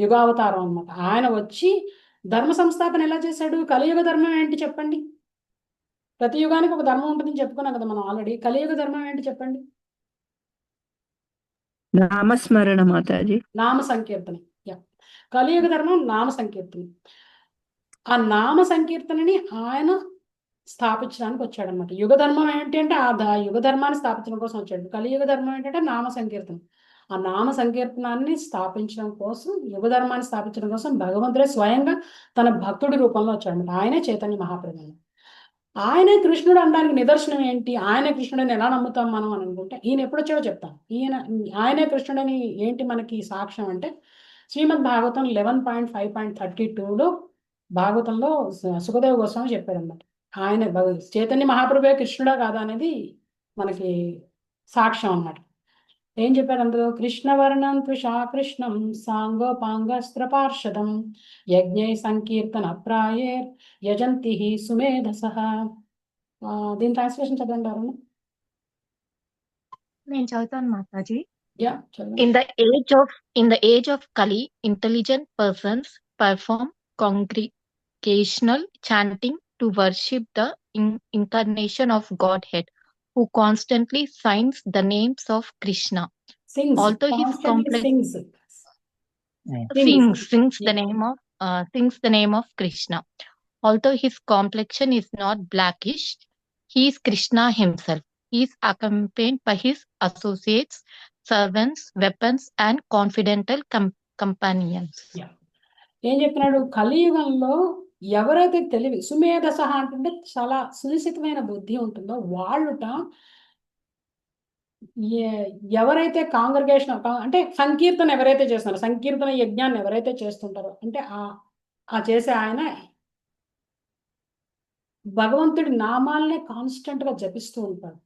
Speaker 2: యుగావతారం అన్నమాట. ఆయన వచ్చి ధర్మ సంస్థాపన ఎలా చేశాడు, కలియుగ ధర్మం ఏంటి చెప్పండి. ప్రతి యుగానికి ఒక ధర్మం ఉంటుందని చెప్పుకున్నాం కదా మనం ఆల్రెడీ. కలియుగ ధర్మం ఏంటి చెప్పండి.
Speaker 7: నామస్మరణ మాతాజీ.
Speaker 2: నామ సంకీర్తన. కలియుగ ధర్మం నామ సంకీర్తన. ఆ నామ సంకీర్తనని ఆయన స్థాపించడానికి వచ్చాడు అనమాట. యుగ ధర్మం ఏంటి అంటే ఆ యుగ ధర్మాన్ని స్థాపించడం కోసం వచ్చాడు. కలియుగ ధర్మం ఏంటంటే నామ సంకీర్తన. ఆ నామ సంకీర్తనాన్ని స్థాపించడం కోసం, యుగ ధర్మాన్ని స్థాపించడం కోసం భగవంతుడే స్వయంగా తన భక్తుడి రూపంలో వచ్చాడు అనమాట. ఆయనే చైతన్య మహాప్రభు. ఆయనే కృష్ణుడు అనడానికి నిదర్శనం ఏంటి, ఆయనే కృష్ణుడని ఎలా నమ్ముతాం మనం అని అనుకుంటే, ఈయన ఎప్పుడు వచ్చాడో చెప్తాం. ఆయనే కృష్ణుడని ఏంటి మనకి సాక్ష్యం అంటే, శ్రీమద్ భాగవతం 11.5.32లో భాగవతంలో సుఖదేవ గోస్వామి చెప్పాడు అన్నమాట. ఆయన చైతన్య మహాప్రభువే కృష్ణుడా కాదా అనేది మనకి సాక్ష్యం అన్నమాట. ఏం చెప్పారు అందులో, కృష్ణవర్ణం త్రిషా కృష్ణం సాంగోపాంగస్త్ర పార్షదం యజ్ఞై సంకీర్తన ప్రాయేర్ యజంతి సుమేధసః. దీని ట్రాన్స్లేషన్ చదవండి అరుణ.
Speaker 8: నేను చదువుతాను మాతాజీ.
Speaker 2: యా చదవండి.
Speaker 8: In the age of Kali, intelligent persons perform congregational chanting to worship the incarnation of Godhead, who constantly signs the names of Krishna.
Speaker 2: Sings,
Speaker 8: Although his
Speaker 2: constantly
Speaker 8: complex
Speaker 2: sings.
Speaker 8: sings the name of Krishna. Although his complexion is not blackish, he is Krishna himself. He is accompanied by his associates, servants, weapons, and confidential companions.
Speaker 2: ఏం చెప్తున్నాడు, కలియుగంలో ఎవరైతే తెలివి సుమేధస అంటే చాలా సునిశ్చితమైన బుద్ధి ఉంటుందో వాళ్ళుట, ఎవరైతే కాంగ్రిగేషన్ అంటే సంకీర్తన ఎవరైతే చేస్తున్నారో, సంకీర్తన యజ్ఞాన్ని ఎవరైతే చేస్తుంటారో, అంటే ఆ చేసే ఆయన భగవంతుడి నామాలనే కాన్స్టెంట్ గా జపిస్తూ ఉంటాడు.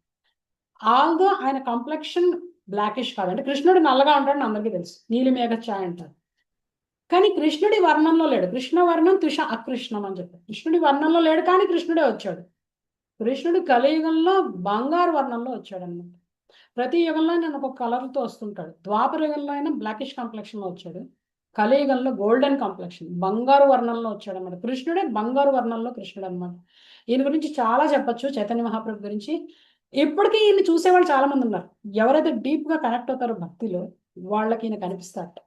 Speaker 2: ఆల్దో ఆయన కాంప్లెక్షన్ బ్లాకిష్ కాదు, అంటే కృష్ణుడు నల్లగా ఉంటాడని అందరికీ తెలుసు, నీలిమేఘ ఛాయ అంటారు. కానీ కృష్ణుడి వర్ణంలో లేడు. కృష్ణ వర్ణం తుష అకృష్ణం అని చెప్పారు. కృష్ణుడి వర్ణంలో లేడు, కానీ కృష్ణుడే వచ్చాడు. కృష్ణుడు కలియుగంలో బంగారు వర్ణంలో వచ్చాడు అన్నమాట. ప్రతి యుగంలో నేను ఒక కలర్తో వస్తుంటాడు. ద్వాపర యుగంలో అయినా బ్లాకిష్ కాంప్లెక్షన్ లో వచ్చాడు, కలియుగంలో గోల్డెన్ కాంప్లెక్షన్ బంగారు వర్ణంలో వచ్చాడు అన్నమాట. కృష్ణుడే బంగారు వర్ణంలో కృష్ణుడు అనమాట. ఈయన గురించి చాలా చెప్పచ్చు, చైతన్య మహాప్రభు గురించి. ఇప్పటికీ ఈయన చూసేవాళ్ళు చాలా మంది ఉన్నారు. ఎవరైతే డీప్ గా కనెక్ట్ అవుతారో భక్తిలో వాళ్ళకి ఈయన కనిపిస్తారట.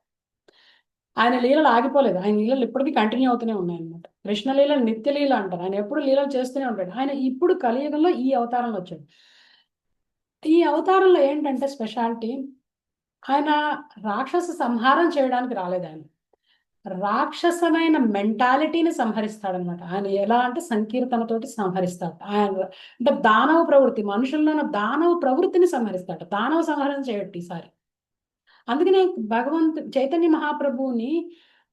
Speaker 2: ఆయన లీలలు ఆగిపోలేదు, ఆయన లీలలు ఇప్పటికీ కంటిన్యూ అవుతూనే ఉన్నాయి అన్నమాట. కృష్ణ లీలలు నిత్య లీల అంటారు. ఆయన ఎప్పుడు లీలలు చేస్తూనే ఉంటాడు. ఆయన ఇప్పుడు కలియుగంలో ఈ అవతారంలో వచ్చాడు. ఈ అవతారంలో ఏంటంటే స్పెషాలిటీ, ఆయన రాక్షస సంహారం చేయడానికి రాలేదు. ఆయన రాక్షసమైన మెంటాలిటీని సంహరిస్తాడనమాట. ఆయన ఎలా అంటే సంకీర్తనతోటి సంహరిస్తాడు. ఆయన అంటే దానవ ప్రవృత్తి, మనుషుల్లో ఉన్న దానవ ప్రవృత్తిని సంహరిస్తాడు. దానవ సంహరణ చేయట్టు ఈసారి. అందుకనే చైతన్య మహాప్రభువుని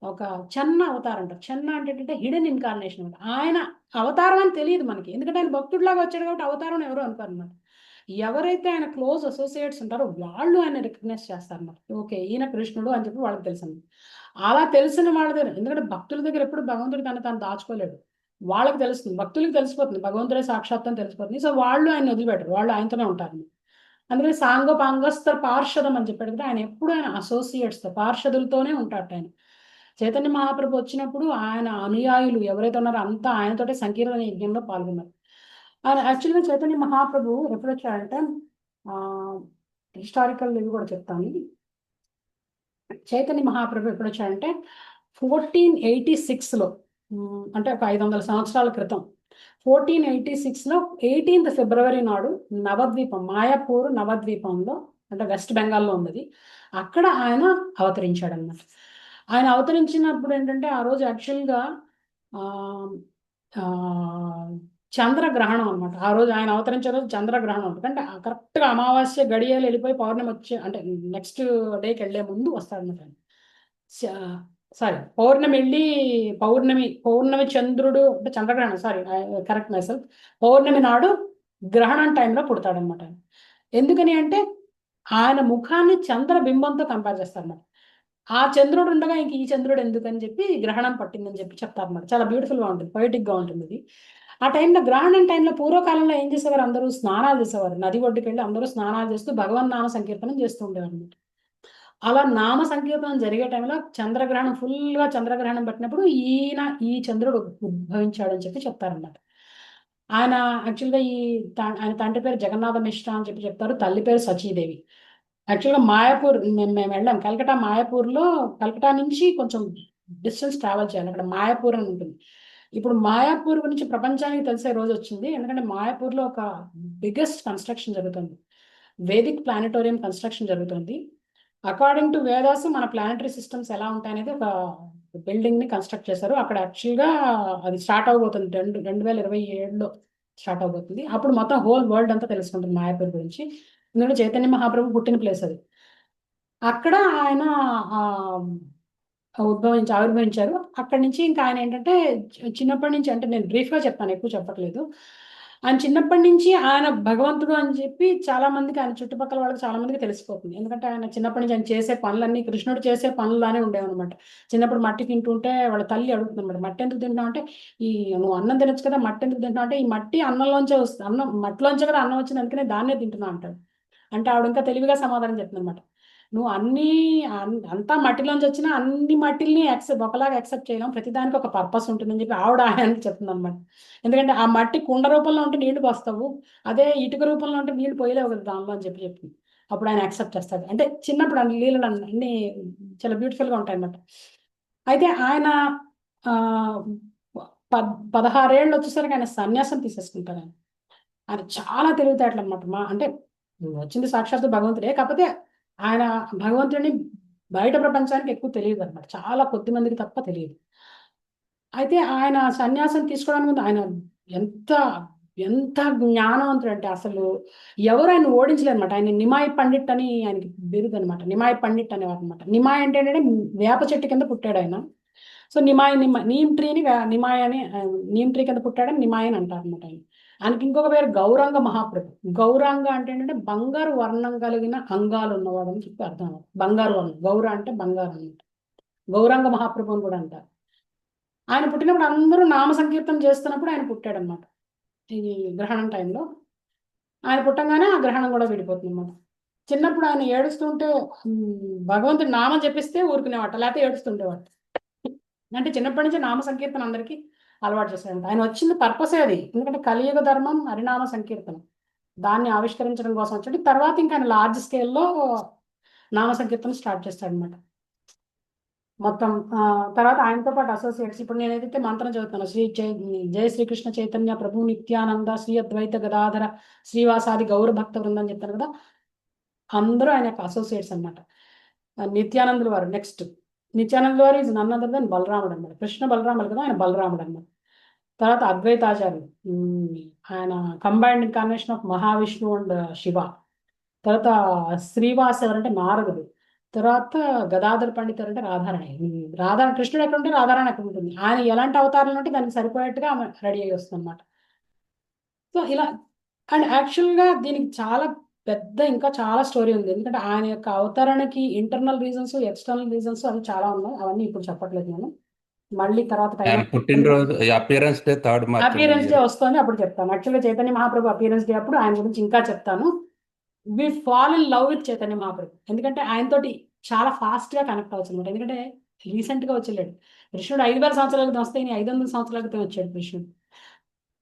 Speaker 2: ఒక చెన్న అవతారం అంటారు. చెన్న అంటే హిడెన్ ఇన్కార్నేషన్ అనమాట. ఆయన అవతారం అని తెలియదు మనకి, ఎందుకంటే ఆయన భక్తుడిలాగా వచ్చాడు కాబట్టి అవతారం ఎవరు అనుకోరు అనమాట. ఎవరైతే ఆయన క్లోజ్ అసోసియేట్స్ ఉంటారో వాళ్ళు ఆయన రికగ్నైజ్ చేస్తారన్నమాట. ఓకే ఈయన కృష్ణుడు అని చెప్పి వాళ్ళకి తెలుసు. అలా తెలిసిన వాళ్ళ దగ్గర, ఎందుకంటే భక్తుల దగ్గర ఎప్పుడు భగవంతుడి తను దాచుకోలేడు. వాళ్ళకి తెలుస్తుంది, భక్తులకి తెలిసిపోతుంది, భగవంతుడే సాక్షాత్తం తెలిసిపోతుంది. సో వాళ్ళు ఆయన వదిలిపెట్టరు, వాళ్ళు ఆయనతోనే ఉంటారు. అందుకని సాంగోపాంగస్త్ర పార్షదం అని చెప్పాడు కదా, ఆయన ఎప్పుడు ఆయన అసోసియేట్స్తో పార్షదులతోనే ఉంటాడు. ఆయన చైతన్య మహాప్రభు వచ్చినప్పుడు ఆయన అనుయాయులు ఎవరైతే ఉన్నారో అంతా ఆయనతోటే సంకీర్తన యజ్ఞంలో పాల్గొన్నారు. ఆయన యాక్చువల్గా చైతన్య మహాప్రభు ఎప్పుడు వచ్చాడంటే, హిస్టారికల్ ఇవి కూడా చెప్తాను. చైతన్య మహాప్రభు ఎప్పుడు వచ్చాడంటే 1486లో, అంటే ఒక 500 సంవత్సరాల క్రితం 1486లో 18th ఫిబ్రవరి నాడు నవద్వీపం, మాయాపూర్ నవద్వీపంలో, అంటే వెస్ట్ బెంగాల్లో ఉన్నది, అక్కడ ఆయన అవతరించాడు అనమాట. ఆయన అవతరించినప్పుడు ఏంటంటే ఆ రోజు యాక్చువల్గా చంద్రగ్రహణం అనమాట. ఆ రోజు ఆయన అవతరించే రోజు చంద్రగ్రహణం ఉంటుంది. అంటే కరెక్ట్గా అమావాస్య గడియలు వెళ్ళిపోయి పౌర్ణమి వచ్చే, అంటే నెక్స్ట్ డేకి వెళ్ళే ముందు వస్తాడనమాట. సారీ, పౌర్ణమి వెళ్ళి పౌర్ణమి చంద్రుడు, అంటే చంద్రగ్రహణం, సారీ కరెక్ట్ మైసెల్ఫ్, పౌర్ణమి నాడు గ్రహణం టైంలో పుడతాడనమాట. ఎందుకని అంటే ఆయన ముఖాన్ని చంద్రబింబంతో కంపేర్ చేస్తారన్నమాట. ఆ చంద్రుడు ఉండగా ఇంక ఈ చంద్రుడు ఎందుకని చెప్పి గ్రహణం పట్టిందని చెప్పి చెప్తారన్నమాట. చాలా బ్యూటిఫుల్గా ఉంటుంది, పొయిటిక్గా ఉంటుంది అది. ఆ టైంలో, గ్రహణం టైంలో పూర్వకాలంలో ఏం చేసేవారు, అందరూ స్నానాలు చేసేవారు. నది ఒడ్డుకి వెళ్ళి అందరూ స్నానాలు చేస్తూ భగవన్ నామ సంకీర్తనం చేస్తూ ఉండేవారు అనమాట. అలా నామ సంకీర్తనం జరిగే టైంలో చంద్రగ్రహణం, ఫుల్గా చంద్రగ్రహణం పట్టినప్పుడు ఈ చంద్రుడు ఉద్భవించాడని చెప్పి చెప్తారన్నమాట. ఆయన యాక్చువల్గా ఆయన తండ్రి పేరు జగన్నాథ మిశ్రా అని చెప్పి చెప్తారు, తల్లి పేరు సచీదేవి. యాక్చువల్గా మాయాపూర్, మేము వెళ్ళాం కలకటా, మాయాపూర్లో, కలకటా నుంచి కొంచెం డిస్టెన్స్ ట్రావెల్ చేయాలి, అక్కడ మాయాపూర్ అని ఉంటుంది. ఇప్పుడు మాయాపూర్ గురించి ప్రపంచానికి తెలిసే రోజు వచ్చింది, ఎందుకంటే మాయాపూర్లో ఒక బిగ్గెస్ట్ కన్స్ట్రక్షన్ జరుగుతుంది, వేదిక్ ప్లానెటోరియం కన్స్ట్రక్షన్ జరుగుతుంది. అకార్డింగ్ టు వేదాస్ మన ప్లానటరీ సిస్టమ్స్ ఎలా ఉంటాయనేది ఒక బిల్డింగ్ ని కన్స్ట్రక్ట్ చేశారు. అక్కడ యాక్చువల్గా అది స్టార్ట్ అవబోతుంది 2027లో స్టార్ట్ అవబోతుంది. అప్పుడు మొత్తం హోల్ వరల్డ్ అంతా తెలుసుకుంటుంది మాయాపూర్ గురించి, ఎందుకంటే చైతన్య మహాప్రభు పుట్టిన ప్లేస్ అది. అక్కడ ఆయన ఆవిర్భవించారు. అక్కడి నుంచి ఇంకా ఆయన ఏంటంటే చిన్నప్పటి నుంచి, అంటే నేను బ్రీఫ్గా చెప్తాను, ఎక్కువ చెప్పట్లేదు. ఆయన చిన్నప్పటి నుంచి ఆయన భగవంతుడు అని చెప్పి చాలా మందికి, ఆయన చుట్టుపక్కల వాళ్ళకి చాలా మందికి తెలిసిపోతుంది. ఎందుకంటే ఆయన చిన్నప్పటి నుంచి ఆయన చేసే పనులన్నీ కృష్ణుడు చేసే పనులానే ఉండేవన్నమాట. చిన్నప్పుడు మట్టి తింటుంటే వాళ్ళ తల్లి అడుగుతుంది అనమాట, మట్టి ఎందుకు తింటున్నావు అంటే, నువ్వు అన్నం తినొచ్చు కదా, మట్టి ఎందుకు తింటున్నావు అంటే, ఈ మట్టి అన్నంలోంచే వస్తుంది, మట్టిలోంచే కదా అన్నం వచ్చింది, అందుకనే దాన్నే తింటున్నావు అంటాడు. అంటే ఆవిడ ఇంకా తెలివిగా సమాధానం చెప్తుంది అనమాట, నువ్వు అంతా మట్టిలోంచి వచ్చినా అన్ని మట్టిల్ని ఒకలాగా యాక్సెప్ట్ చేయలేం, ప్రతిదానికి ఒక పర్పస్ ఉంటుందని చెప్పి ఆవిడ ఆయనకి చెప్తుంది అనమాట. ఎందుకంటే ఆ మట్టి కుండ రూపంలో ఉంటే నీళ్లు పోస్తావు, అదే ఇటుక రూపంలో ఉంటే నీళ్లు పోయలేవు కదా దానిలో అని చెప్పి చెప్తుంది. అప్పుడు ఆయన యాక్సెప్ట్ చేస్తాడు. అంటే చిన్నప్పుడు అన్ని లీలలు అన్ని చాలా బ్యూటిఫుల్గా ఉంటాయి అన్నమాట. అయితే ఆయన 16 ఏళ్ళు వచ్చేసరికి ఆయన సన్యాసం తీసేసుకుంటారు. ఆయన చాలా తెలివితేటలు అనమాట. అంటే వచ్చింది సాక్షాత్తు భగవంతుడే, కాకపోతే ఆయన భగవంతుడిని బయట ప్రపంచానికి ఎక్కువ తెలియదు అనమాట, చాలా కొద్ది మందికి తప్ప తెలియదు. అయితే ఆయన సన్యాసం తీసుకోవడానికి ముందు ఆయన ఎంత ఎంత జ్ఞానవంతుడు అంటే అసలు ఎవరు ఆయన ఓడించలేరు అనమాట. ఆయన నిమాయి పండిట్ అని ఆయనకి బిరుదు అనమాట, నిమాయి పండిట్ అనేవారు అనమాట. నిమాయి అంటే ఏంటంటే వేప చెట్టు కింద పుట్టాడు ఆయన. సో నీమ్ ట్రీని నిమాయి అని, నీమ్ ట్రీ కింద పుట్టాడని నిమాయి అని అంటారు అనమాట. ఆయనకి ఇంకొక పేరు గౌరాంగ మహాప్రభు. గౌరాంగ అంటే ఏంటంటే బంగారు వర్ణం కలిగిన అంగాలు ఉన్నవాడు అని చెప్పి అర్థం. బంగారు వర్ణం, గౌర అంటే బంగారు అనమాట. గౌరాంగ మహాప్రభు అని కూడా అంటారు. ఆయన పుట్టినప్పుడు అందరూ నామ సంకీర్తనం చేస్తున్నప్పుడు ఆయన పుట్టాడు అనమాట. ఈ గ్రహణం టైంలో ఆయన పుట్టంగానే ఆ గ్రహణం కూడా విడిపోతుంది అనమాట. చిన్నప్పుడు ఆయన ఏడుస్తుంటే భగవంతుడి నామం చెప్పిస్తే ఊరుకునేవాట, లేకపోతే ఏడుస్తుండేవాట. అంటే చిన్నప్పటి నుంచి నామ సంకీర్తన అందరికీ అలవాటు చేశాడంట. ఆయన వచ్చింది పర్పసే అది, ఎందుకంటే కలియుగ ధర్మం హరినామ సంకీర్తనం, దాన్ని ఆవిష్కరించడం కోసం వచ్చాడు. తర్వాత ఇంకా ఆయన లార్జ్ స్కేల్లో నామ సంకీర్తన స్టార్ట్ చేస్తాడనమాట మొత్తం. తర్వాత ఆయనతో పాటు అసోసియేట్స్, ఇప్పుడు నేను ఏదైతే మంత్రం చదువుతాను, జయ శ్రీకృష్ణ చైతన్య ప్రభు నిత్యానంద శ్రీ అద్వైత గదాధర శ్రీవాసాది గౌర భక్త బృందం అని చెప్తాను కదా, అందరూ ఆయన యొక్క అసోసియేట్స్ అనమాట. నిత్యానందుల వారు నెక్స్ట్, నిత్యానంద వారు ఈజ్ నన్ అదర్ దెన్ బలరాముడు అనమాట. కృష్ణ బలరాముడు కదా, ఆయన బలరాముడు అనమాట. తర్వాత అద్వైతాచార్యులు, ఆయన కంబైన్డ్ ఇన్కార్నేషన్ ఆఫ్ మహావిష్ణువు అండ్ శివ. తర్వాత శ్రీవాస్ ఎవరంటే నారదుడు. తర్వాత గదాధర పండితులు అంటే రాధారాణి. కృష్ణుడు ఎక్కడ ఉంటే రాధారాణి ఎక్కడ ఉంటుంది. ఆయన ఎలాంటి అవతారాలు ఉంటే దానికి సరిపోయేట్టుగా ఆమె రెడీ అయ్యి వస్తుంది అనమాట. సో ఇలా, అండ్ యాక్చువల్గా దీనికి చాలా పెద్ద ఇంకా చాలా స్టోరీ ఉంది, ఎందుకంటే ఆయన యొక్క అవతరణకి ఇంటర్నల్ రీజన్స్, ఎక్స్టర్నల్ రీజన్స్ అవి చాలా ఉన్నాయి. అవన్నీ ఇప్పుడు చెప్పట్లేదు నేను, మళ్ళీ తర్వాత
Speaker 9: పుట్టినరోజు appearance day 3 March
Speaker 2: appearance day వస్తుంది అప్పుడు చెప్తాను. యాక్చువల్గా చైతన్య మహాప్రభు అపియరెన్స్ డే అప్పుడు ఆయన గురించి ఇంకా చెప్తాను. We fall in love with Chaitanya Mahaprabhu, ఎందుకంటే ఆయనతోటి చాలా ఫాస్ట్గా కనెక్ట్ అవచ్చు అనమాట. ఎందుకంటే రీసెంట్గా వచ్చేళ్ళాడు కృష్ణుడు. 5000 సంవత్సరాల క్రితం వస్తే 500 సంవత్సరాల క్రితం వచ్చాడు కృష్ణుడు.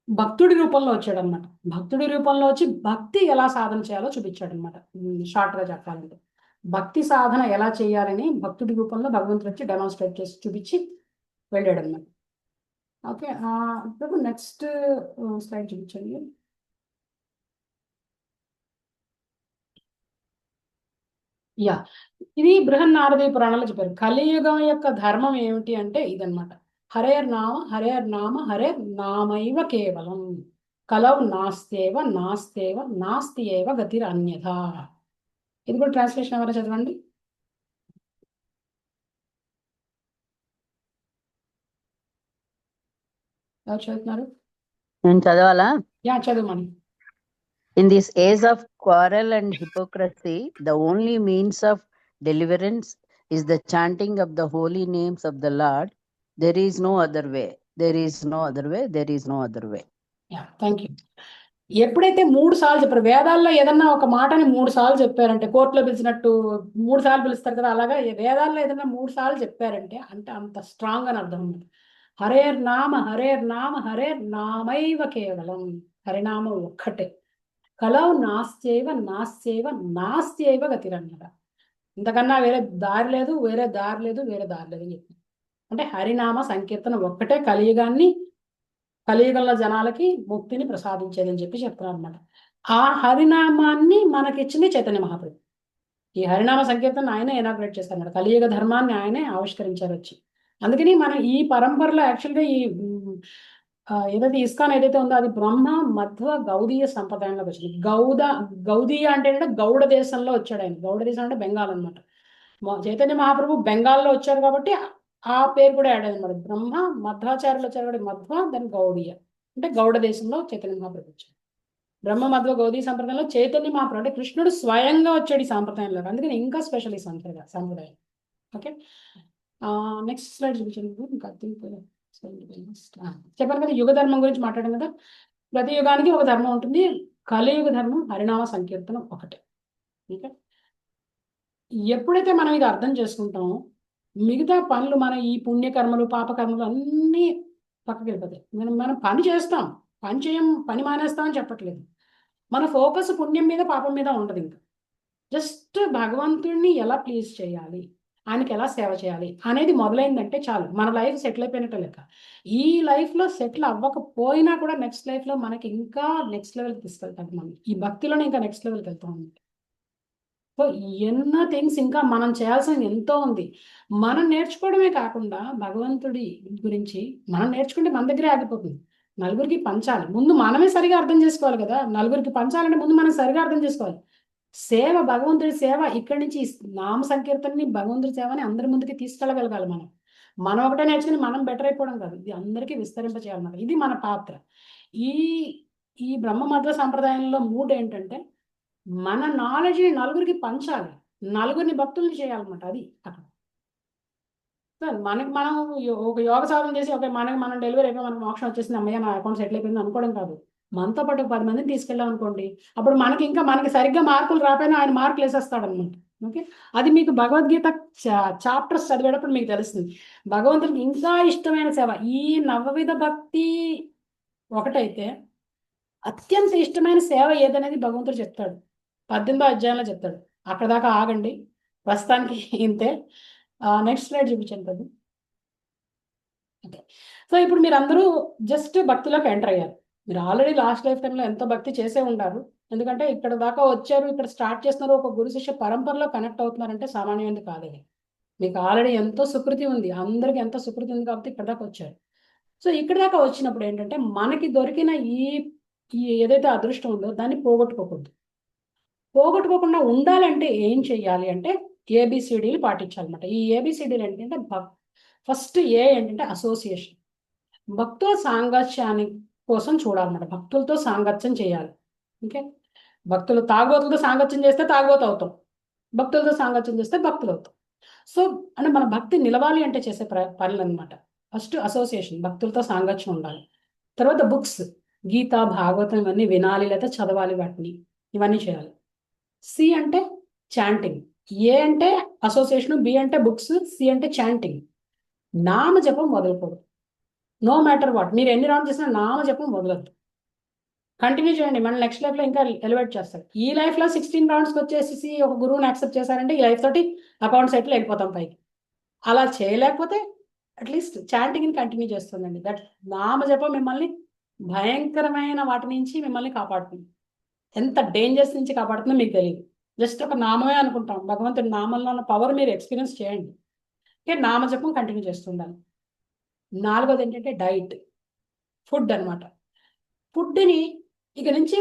Speaker 2: భక్తుడి రూపంలో వచ్చాడు అనమాట. భక్తుడి రూపంలో వచ్చి భక్తి ఎలా సాధన చేయాలో చూపించాడు అనమాట, షార్ట్గా చెప్పాలంటే. భక్తి సాధన ఎలా చేయాలని భక్తుడి రూపంలో భగవంతుడు వచ్చి డెమాన్స్ట్రేట్ చేసి చూపించి వెళ్ళాడు అన్నమాట. ఓకే, ఇప్పుడు నెక్స్ట్ స్లైడ్ చూపించండి. యా, ఇది బృహన్నారదీ పురాణంలో చెప్పారు. కలియుగం యొక్క ధర్మం ఏమిటి అంటే ఇదన్నమాట. హరేర్ నామ హరేర్ నామైవ కేవలం కలౌ నాస్తేవ నాస్తేవ నాస్తి ఏవ గతిర్ అన్యథా. ఇది కూడా ట్రాన్స్లేషన్ ఎవరైనా చదవండి. ఎవరు చదువుతున్నారు?
Speaker 10: నేను చదవాలా?
Speaker 2: యా, చదవమని.
Speaker 10: In this age of quarrel and hypocrisy, the only means of deliverance is the chanting of the holy names of the Lord. There is no other way. There is no other way. There is no other way.
Speaker 2: Yeah, thank you. ఎప్పుడైతే 3 సార్లు చెప్పారు, వేదాల్లో ఏదన్నా ఒక మాటని 3 సార్లు చెప్పారంటే, కోర్టులో పిలిచినట్టు 3 సార్లు పిలుస్తారు కదా, అలాగా వేదాల్లో ఏదన్నా 3 సార్లు చెప్పారంటే అంటే అంత స్ట్రాంగ్ అని అర్థం ఉంది. హరేర్ నామ హరేర్ నామైవ కేవలం, హరినామం ఒక్కటే. కలౌ నాస్త్యైవ నాస్త్యైవ నాస్త్యైవ గతిరన్నట. ఇంతకన్నా వేరే దారి లేదు, వేరే దారి లేదు అని చెప్పి, అంటే హరినామ సంకీర్తన ఒక్కటే కలియుగంలో జనాలకి ముక్తిని ప్రసాదించేదని చెప్పి చెప్తున్నారు అనమాట. ఆ హరినామాన్ని మనకిచ్చింది చైతన్య మహాప్రభు. ఈ హరినామ సంకీర్తన ఆయనే ఇనాగ్రేట్ చేస్తారన్నమాట. కలియుగ ధర్మాన్ని ఆయనే ఆవిష్కరించారు వచ్చి. అందుకని మనం ఈ పరంపరలో యాక్చువల్గా ఈ ఏదైతే ఇస్కాన్ ఏదైతే ఉందో అది బ్రహ్మ మధ్వ గౌడీయ సంప్రదాయంలోకి వచ్చింది. గౌడీయ అంటే గౌడ దేశంలో వచ్చాడు ఆయన. గౌడ దేశం అంటే బెంగాల్ అనమాట. చైతన్య మహాప్రభు బెంగాల్లో వచ్చారు కాబట్టి ఆ పేరు కూడా యాడ్ అయింది అనమాట. బ్రహ్మ మధ్వాచార్యులు వచ్చారు కాబట్టి మధ్వ, దెన్ గౌడీయ అంటే గౌడ దేశంలో చైతన్య మహాప్రభు వచ్చాడు. బ్రహ్మ మధ్వ గౌడీ సంప్రదాయంలో చైతన్య మహాప్రభు అంటే కృష్ణుడు స్వయంగా వచ్చాడు ఈ సాంప్రదాయంలో. అందుకని ఇంకా స్పెషల్ ఈ సాంప్రదాయం. ఓకే, నెక్స్ట్ స్లైడ్ చూపించండి. ఇంకా చెప్పాను కదా, యుగ ధర్మం గురించి మాట్లాడాం కదా. ప్రతి యుగానికి ఒక ధర్మం ఉంటుంది. కలియుగ ధర్మం హరినామ సంకీర్తనం ఒకటే. ఓకే, ఎప్పుడైతే మనం ఇది అర్థం చేసుకుంటామో మిగతా పనులు, మన ఈ పుణ్యకర్మలు పాపకర్మలు అన్నీ పక్కకి వెళ్ళిపోతాయి. మనం పని చేస్తాం, పని మానేస్తామని చెప్పట్లేదు. మన ఫోకస్ పుణ్యం మీద పాపం మీద ఉండదు. ఇంకా జస్ట్ భగవంతుడిని ఎలా ప్లీజ్ చేయాలి, ఆయనకి ఎలా సేవ చేయాలి అనేది మొదలైందంటే చాలు, మన లైఫ్ సెటిల్ అయిపోయినట్టు లెక్క. ఈ లైఫ్లో సెటిల్ అవ్వకపోయినా కూడా నెక్స్ట్ లైఫ్లో మనకి ఇంకా నెక్స్ట్ లెవెల్కి తీసుకెళ్తాం. మనం ఈ భక్తిలోనే ఇంకా నెక్స్ట్ లెవెల్కి వెళ్తాం. సో ఎన్నో థింగ్స్ ఇంకా మనం చేయాల్సింది ఎంతో ఉంది. మనం నేర్చుకోవడమే కాకుండా భగవంతుడి గురించి మనం నేర్చుకుంటే మన దగ్గరే ఆగిపోతుంది. నలుగురికి పంచాలి, ముందు మనమే సరిగా అర్థం చేసుకోవాలి కదా. నలుగురికి పంచాలంటే ముందు మనం సరిగా అర్థం చేసుకోవాలి. సేవ, భగవంతుడి సేవ ఇక్కడి నుంచి నామ సంకీర్తనని, భగవంతుడి సేవని అందరి ముందుకి తీసుకెళ్ళగలగాలి. మనం ఒకటే నేర్చుకుని మనం బెటర్ అయిపోవడం కాదు, ఇది అందరికీ విస్తరింపచేయాలన్నమాట. ఇది మన పాత్ర. ఈ బ్రహ్మ మధ్వ సంప్రదాయంలో మూడు ఏంటంటే మన నాలెడ్జ్ని నలుగురికి పంచాలి, నలుగురిని భక్తుల్ని చేయాలన్నమాట. అది అక్కడ మనకి మనం ఒక యోగ సాధన చేసి మనం డెలివరీ అయిపోయి మనకు మోక్షం వచ్చేసింది, అమ్మయ్య నా అకౌంట్ సెటిల్ అయిపోయింది అనుకోవడం కాదు. మనతో పాటు 10 మందిని తీసుకెళ్ళాం అనుకోండి, అప్పుడు మనకి సరిగ్గా మార్కులు రాపోయినా ఆయన మార్కులు వేసేస్తాడు అనమాట. ఓకే, అది మీకు భగవద్గీత చాప్టర్స్ చదివేటప్పుడు మీకు తెలుస్తుంది. భగవంతుడికి ఇంకా ఇష్టమైన సేవ ఈ నవవిధ భక్తి ఒకటైతే అత్యంత ఇష్టమైన సేవ ఏదనేది భగవంతుడు చెప్తాడు. 18వ అధ్యాయంలో చెప్తాడు. అక్కడ దాకా ఆగండి, ప్రస్తుతానికి ఇంతే. నెక్స్ట్ స్లైడ్ చూపించండి అది. ఓకే, సో ఇప్పుడు మీరు అందరూ జస్ట్ భక్తిలోకి ఎంటర్ అయ్యారు. మీరు ఆల్రెడీ లాస్ట్ లైఫ్ టైంలో ఎంతో భక్తి చేసే ఉంటారు. ఎందుకంటే ఇక్కడ దాకా వచ్చారు, ఇక్కడ స్టార్ట్ చేస్తున్నారు, ఒక గురు శిష్య పరంపరలో కనెక్ట్ అవుతున్నారంటే సామాన్యమైనది కాదు. మీకు ఆల్రెడీ ఎంతో సుకృతి ఉంది, అందరికి ఎంతో సుకృతి ఉంది కాబట్టి ఇక్కడ దాకా వచ్చారు. సో ఇక్కడ దాకా వచ్చినప్పుడు ఏంటంటే మనకి దొరికిన ఈ ఏదైతే అదృష్టం ఉందో దాన్ని పోగొట్టుకోకుండా ఉండాలంటే ఏం చెయ్యాలి అంటే ఏబిసిడీలు పాటించాలన్నమాట. ఈ ఏబిసిడీలు ఏంటంటే ఫస్ట్ ఏంటంటే అసోసియేషన్, భక్తుల సాంగత్యాన్ని కోసం చూడాలన్నమాట. భక్తులతో సాంగత్యం చేయాలి. ఓకే, భక్తులు తాగుబోతులతో సాంగత్యం చేస్తే తాగుబోతు అవుతాం, భక్తులతో సాంగత్యం చేస్తే భక్తులు అవుతాం. సో అంటే మన భక్తి నిలవాలి అంటే చేసే పనులు అనమాట. ఫస్ట్ అసోసియేషన్, భక్తులతో సాంగత్యం ఉండాలి. తర్వాత బుక్స్, గీత భాగవతం ఇవన్నీ వినాలి లేదా చదవాలి, వాటిని ఇవన్నీ చేయాలి. సి అంటే చాంటింగ్, ఏ అంటే అసోసియేషన్, బి అంటే బుక్స్, సి అంటే చాంటింగ్. నామ జపం వదలకూడదు. నో మ్యాటర్ వాట్, మీరు ఎన్ని రౌండ్ చేసినా నామ జపం వదలద్దు. కంటిన్యూ చేయండి, మళ్ళీ నెక్స్ట్ లైఫ్ లో ఇంకా ఎలివేట్ చేస్తారు. ఈ లైఫ్ లో 16 రౌండ్స్కి వచ్చేసి ఒక గురువుని యాక్సెప్ట్ చేశారంటే ఈ లైఫ్ తోటి అకౌంట్ సెట్లో వెళ్ళిపోతాం పైకి. అలా చేయలేకపోతే అట్లీస్ట్ చాంటింగ్ కంటిన్యూ చేస్తుందండి. దట్ నామజపం మిమ్మల్ని భయంకరమైన వాటి నుంచి మిమ్మల్ని కాపాడుతుంది. ఎంత డేంజర్స్ నుంచి కాపాడుతుందో మీకు తెలియదు. జస్ట్ ఒక నామమే అనుకుంటాం, భగవంతుడి నామంలో ఉన్న పవర్ మీరు ఎక్స్పీరియన్స్ చేయండి. Okay, నామజపం continue చేస్తుండాలి. 4వది ఏంటంటే డైట్, ఫుడ్ అనమాట. ఫుడ్ని ఇక నుంచి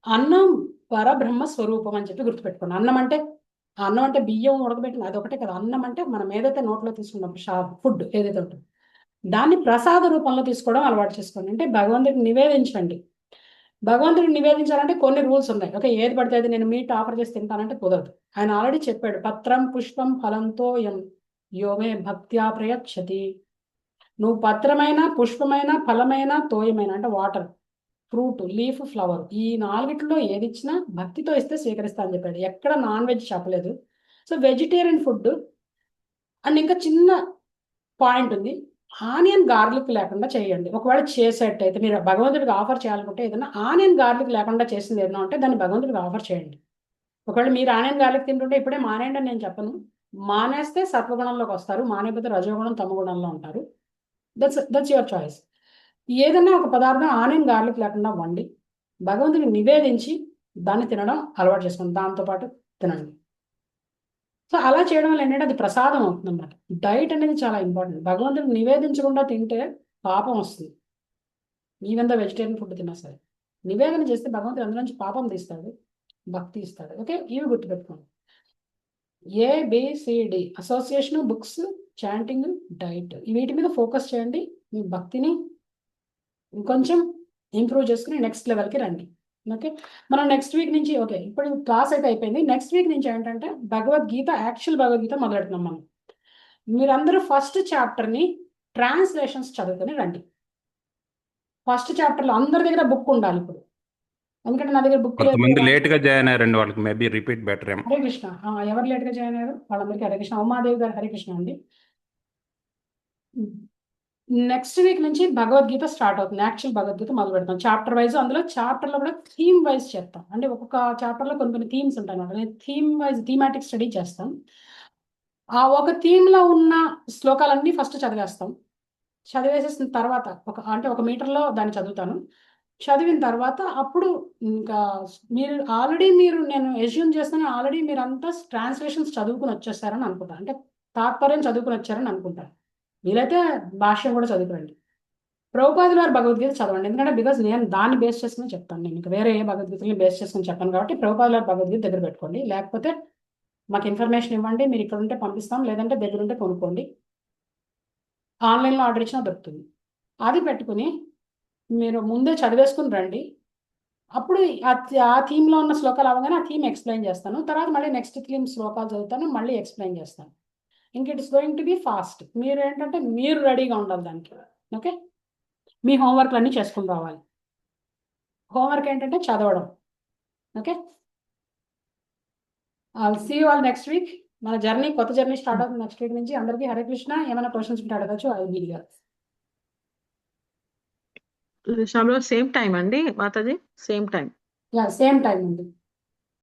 Speaker 2: అన్నం పరబ్రహ్మ స్వరూపం అని చెప్పి గుర్తుపెట్టుకోండి. అన్నం అంటే బియ్యం ఉడకబెట్టిన అదొకటే కదా. అన్నం అంటే మనం ఏదైతే నోట్లో తీసుకున్నాం ఫుడ్ ఏదైతే ఉంటుందో దాన్ని ప్రసాద రూపంలో తీసుకోవడం అలవాటు చేసుకోండి. అంటే భగవంతుడికి నివేదించండి. భగవంతుడికి నివేదించాలంటే కొన్ని రూల్స్ ఉన్నాయి. ఓకే, ఏది పడితే అది నేను మీట్ ఆఫర్ చేసి తింటానంటే కుదరదు. ఆయన ఆల్రెడీ చెప్పాడు, పత్రం పుష్పం ఫలంతో యోమే భక్త్యా ప్రయచ్చతి. నువ్వు పత్రమైన, పుష్పమైన, ఫలమైన, తోయమైన అంటే వాటర్, ఫ్రూట్, లీఫ్, ఫ్లవర్, ఈ 4 ఏది ఇచ్చినా భక్తితో ఇస్తే స్వీకరిస్తా అని చెప్పాడు. ఎక్కడ నాన్ వెజ్ చెప్పలేదు. So vegetarian food. అండ్ ఇంకా చిన్న పాయింట్ ఉంది, ఆనియన్ గార్లిక్ లేకుండా చేయండి. ఒకవేళ చేసేటైతే మీరు భగవంతుడికి ఆఫర్ చేయాలనుకుంటే ఏదైనా ఆనియన్ గార్లిక్ లేకుండా చేసింది ఏదైనా ఉంటే దాన్ని భగవంతుడికి ఆఫర్ చేయండి. ఒకవేళ మీరు ఆనియన్ గార్లిక్ తింటుంటే ఇప్పుడే మానేయండి అని నేను చెప్పను. మానేస్తే సత్వగుణంలోకి వస్తారు, మానేపోతే రజోగుణం తమగుణంలో ఉంటారు. That's your choice. ఏదైనా ఒక పదార్థం ఆనియన్ గార్లిక్ లేకుండా వండి భగవంతుడికి నివేదించి దాన్ని తినడం అలవాటు చేసుకోండి, దాంతోపాటు తినండి. సో అలా చేయడం వల్ల ఏంటంటే అది ప్రసాదం అవుతుంది అన్నమాట. డైట్ అనేది చాలా ఇంపార్టెంట్. భగవంతుడికి నివేదించకుండా తింటే పాపం వస్తుంది. ఈవెన్ ద వెజిటేరియన్ ఫుడ్ తిన్నా సరే నివేదన చేస్తే భగవంతుడు అందులో నుంచి పాపం తీస్తాడు, భక్తి ఇస్తాడు. ఓకే, ఇవి గుర్తుపెట్టుకోండి. ABCD association, books, chanting, diet, వీటి మీద ఫోకస్ చేయండి. మీ భక్తిని ఇంకొంచెం ఇంప్రూవ్ చేసుకుని నెక్స్ట్ లెవెల్కి రండి. ఓకే, మనం నెక్స్ట్ వీక్ నుంచి, ఓకే ఇప్పుడు క్లాస్ అయితే అయిపోయింది, నెక్స్ట్ వీక్ నుంచి ఏంటంటే భగవద్గీత, యాక్చువల్ భగవద్గీత మొదలెడుతున్నాం మనం. మీరందరూ ఫస్ట్ చాప్టర్ని ట్రాన్స్లేషన్స్ చదువుకొని రండి. ఫస్ట్ చాప్టర్లో అందరి దగ్గర బుక్ ఉండాలి ఇప్పుడు, ఎందుకంటే నా దగ్గర బుక్ లేదు.
Speaker 9: కొంతమంది లేట్ గా జాయిన్ అయ్యారండి, వాళ్ళకి మేబీ రిపీట్ బెటర్ ఏమో.
Speaker 2: హరే కృష్ణ. ఎవరు లేట్గా జాయిన్ అయ్యారు వాళ్ళందరికీ హరే కృష్ణ. ఉమాదేవి గారు హరే కృష్ణ అండి. నెక్స్ట్ వీక్ నుంచి భగవద్గీత స్టార్ట్ అవుతుంది. యాక్చువల్ భగవద్గీత మొదలు పెడతాం చాప్టర్ వైజ్. అందులో చాప్టర్లో కూడా థీమ్ వైజ్ చేస్తాం. అంటే ఒక్కొక్క చాప్టర్లో కొన్ని థీమ్స్ ఉంటాయి అన్నమాట. నేను థీమ్ వైజ్ థీమాటిక్ స్టడీ చేస్తాం. ఆ ఒక థీమ్లో ఉన్న శ్లోకాలన్నీ ఫస్ట్ చదివేస్తాం. చదివేసేసిన తర్వాత ఒక మీటర్లో దాన్ని చదువుతాను. చదివిన తర్వాత అప్పుడు ఇంకా నేను ఎజ్యూమ్ చేస్తాను, ఆల్రెడీ మీరంతా ట్రాన్స్లేషన్స్ చదువుకుని వచ్చేస్తారని అనుకుంటాను. అంటే తాత్పర్యం చదువుకుని వచ్చారని అనుకుంటాను. వీలైతే భాష్యం కూడా చదువుకోండి. ప్రభుపాదుల వారి భగవద్గీత చదవండి, ఎందుకంటే బికాజ్ నేను దాన్ని బేస్ చేసుకుని చెప్తాను. నేను ఇంకా వేరే ఏ భగవద్గీతని బేస్ చేసుకుని చెప్పాను కాబట్టి ప్రభుపాదుల వారి భగవద్గీత దగ్గర పెట్టుకోండి. లేకపోతే మాకు ఇన్ఫర్మేషన్ ఇవ్వండి, మీరు ఇక్కడ ఉంటే పంపిస్తాం, లేదంటే దగ్గర ఉంటే కొనుక్కోండి, ఆన్లైన్లో ఆర్డర్ ఇచ్చినా దొరుకుతుంది. అది పెట్టుకుని మీరు ముందే చదివేసుకుని రండి. అప్పుడు ఆ థీమ్లో ఉన్న శ్లోకాలు అవగానే ఆ థీమ్ ఎక్స్ప్లెయిన్ చేస్తాను. తర్వాత మళ్ళీ నెక్స్ట్ థీమ్ శ్లోకాలు చదువుతాను, మళ్ళీ ఎక్స్ప్లెయిన్ చేస్తాను. ఇంక it's going to be fast. మీరు ఏంటంటే మీరు రెడీగా ఉండాలి దానికి. ఓకే, మీ హోంవర్క్లు అన్నీ చేసుకుని రావాలి. హోంవర్క్ ఏంటంటే చదవడం. Okay, see you all next week. మన కొత్త జర్నీ స్టార్ట్ అవుతుంది నెక్స్ట్ వీక్ నుంచి. అందరికీ హరే కృష్ణ. ఏమైనా క్వశ్చన్స్ ఉంటే అడగచ్చు.
Speaker 1: శ్యామలో సేమ్ టైం అండి Mataji? Same time
Speaker 2: same time ఉంది.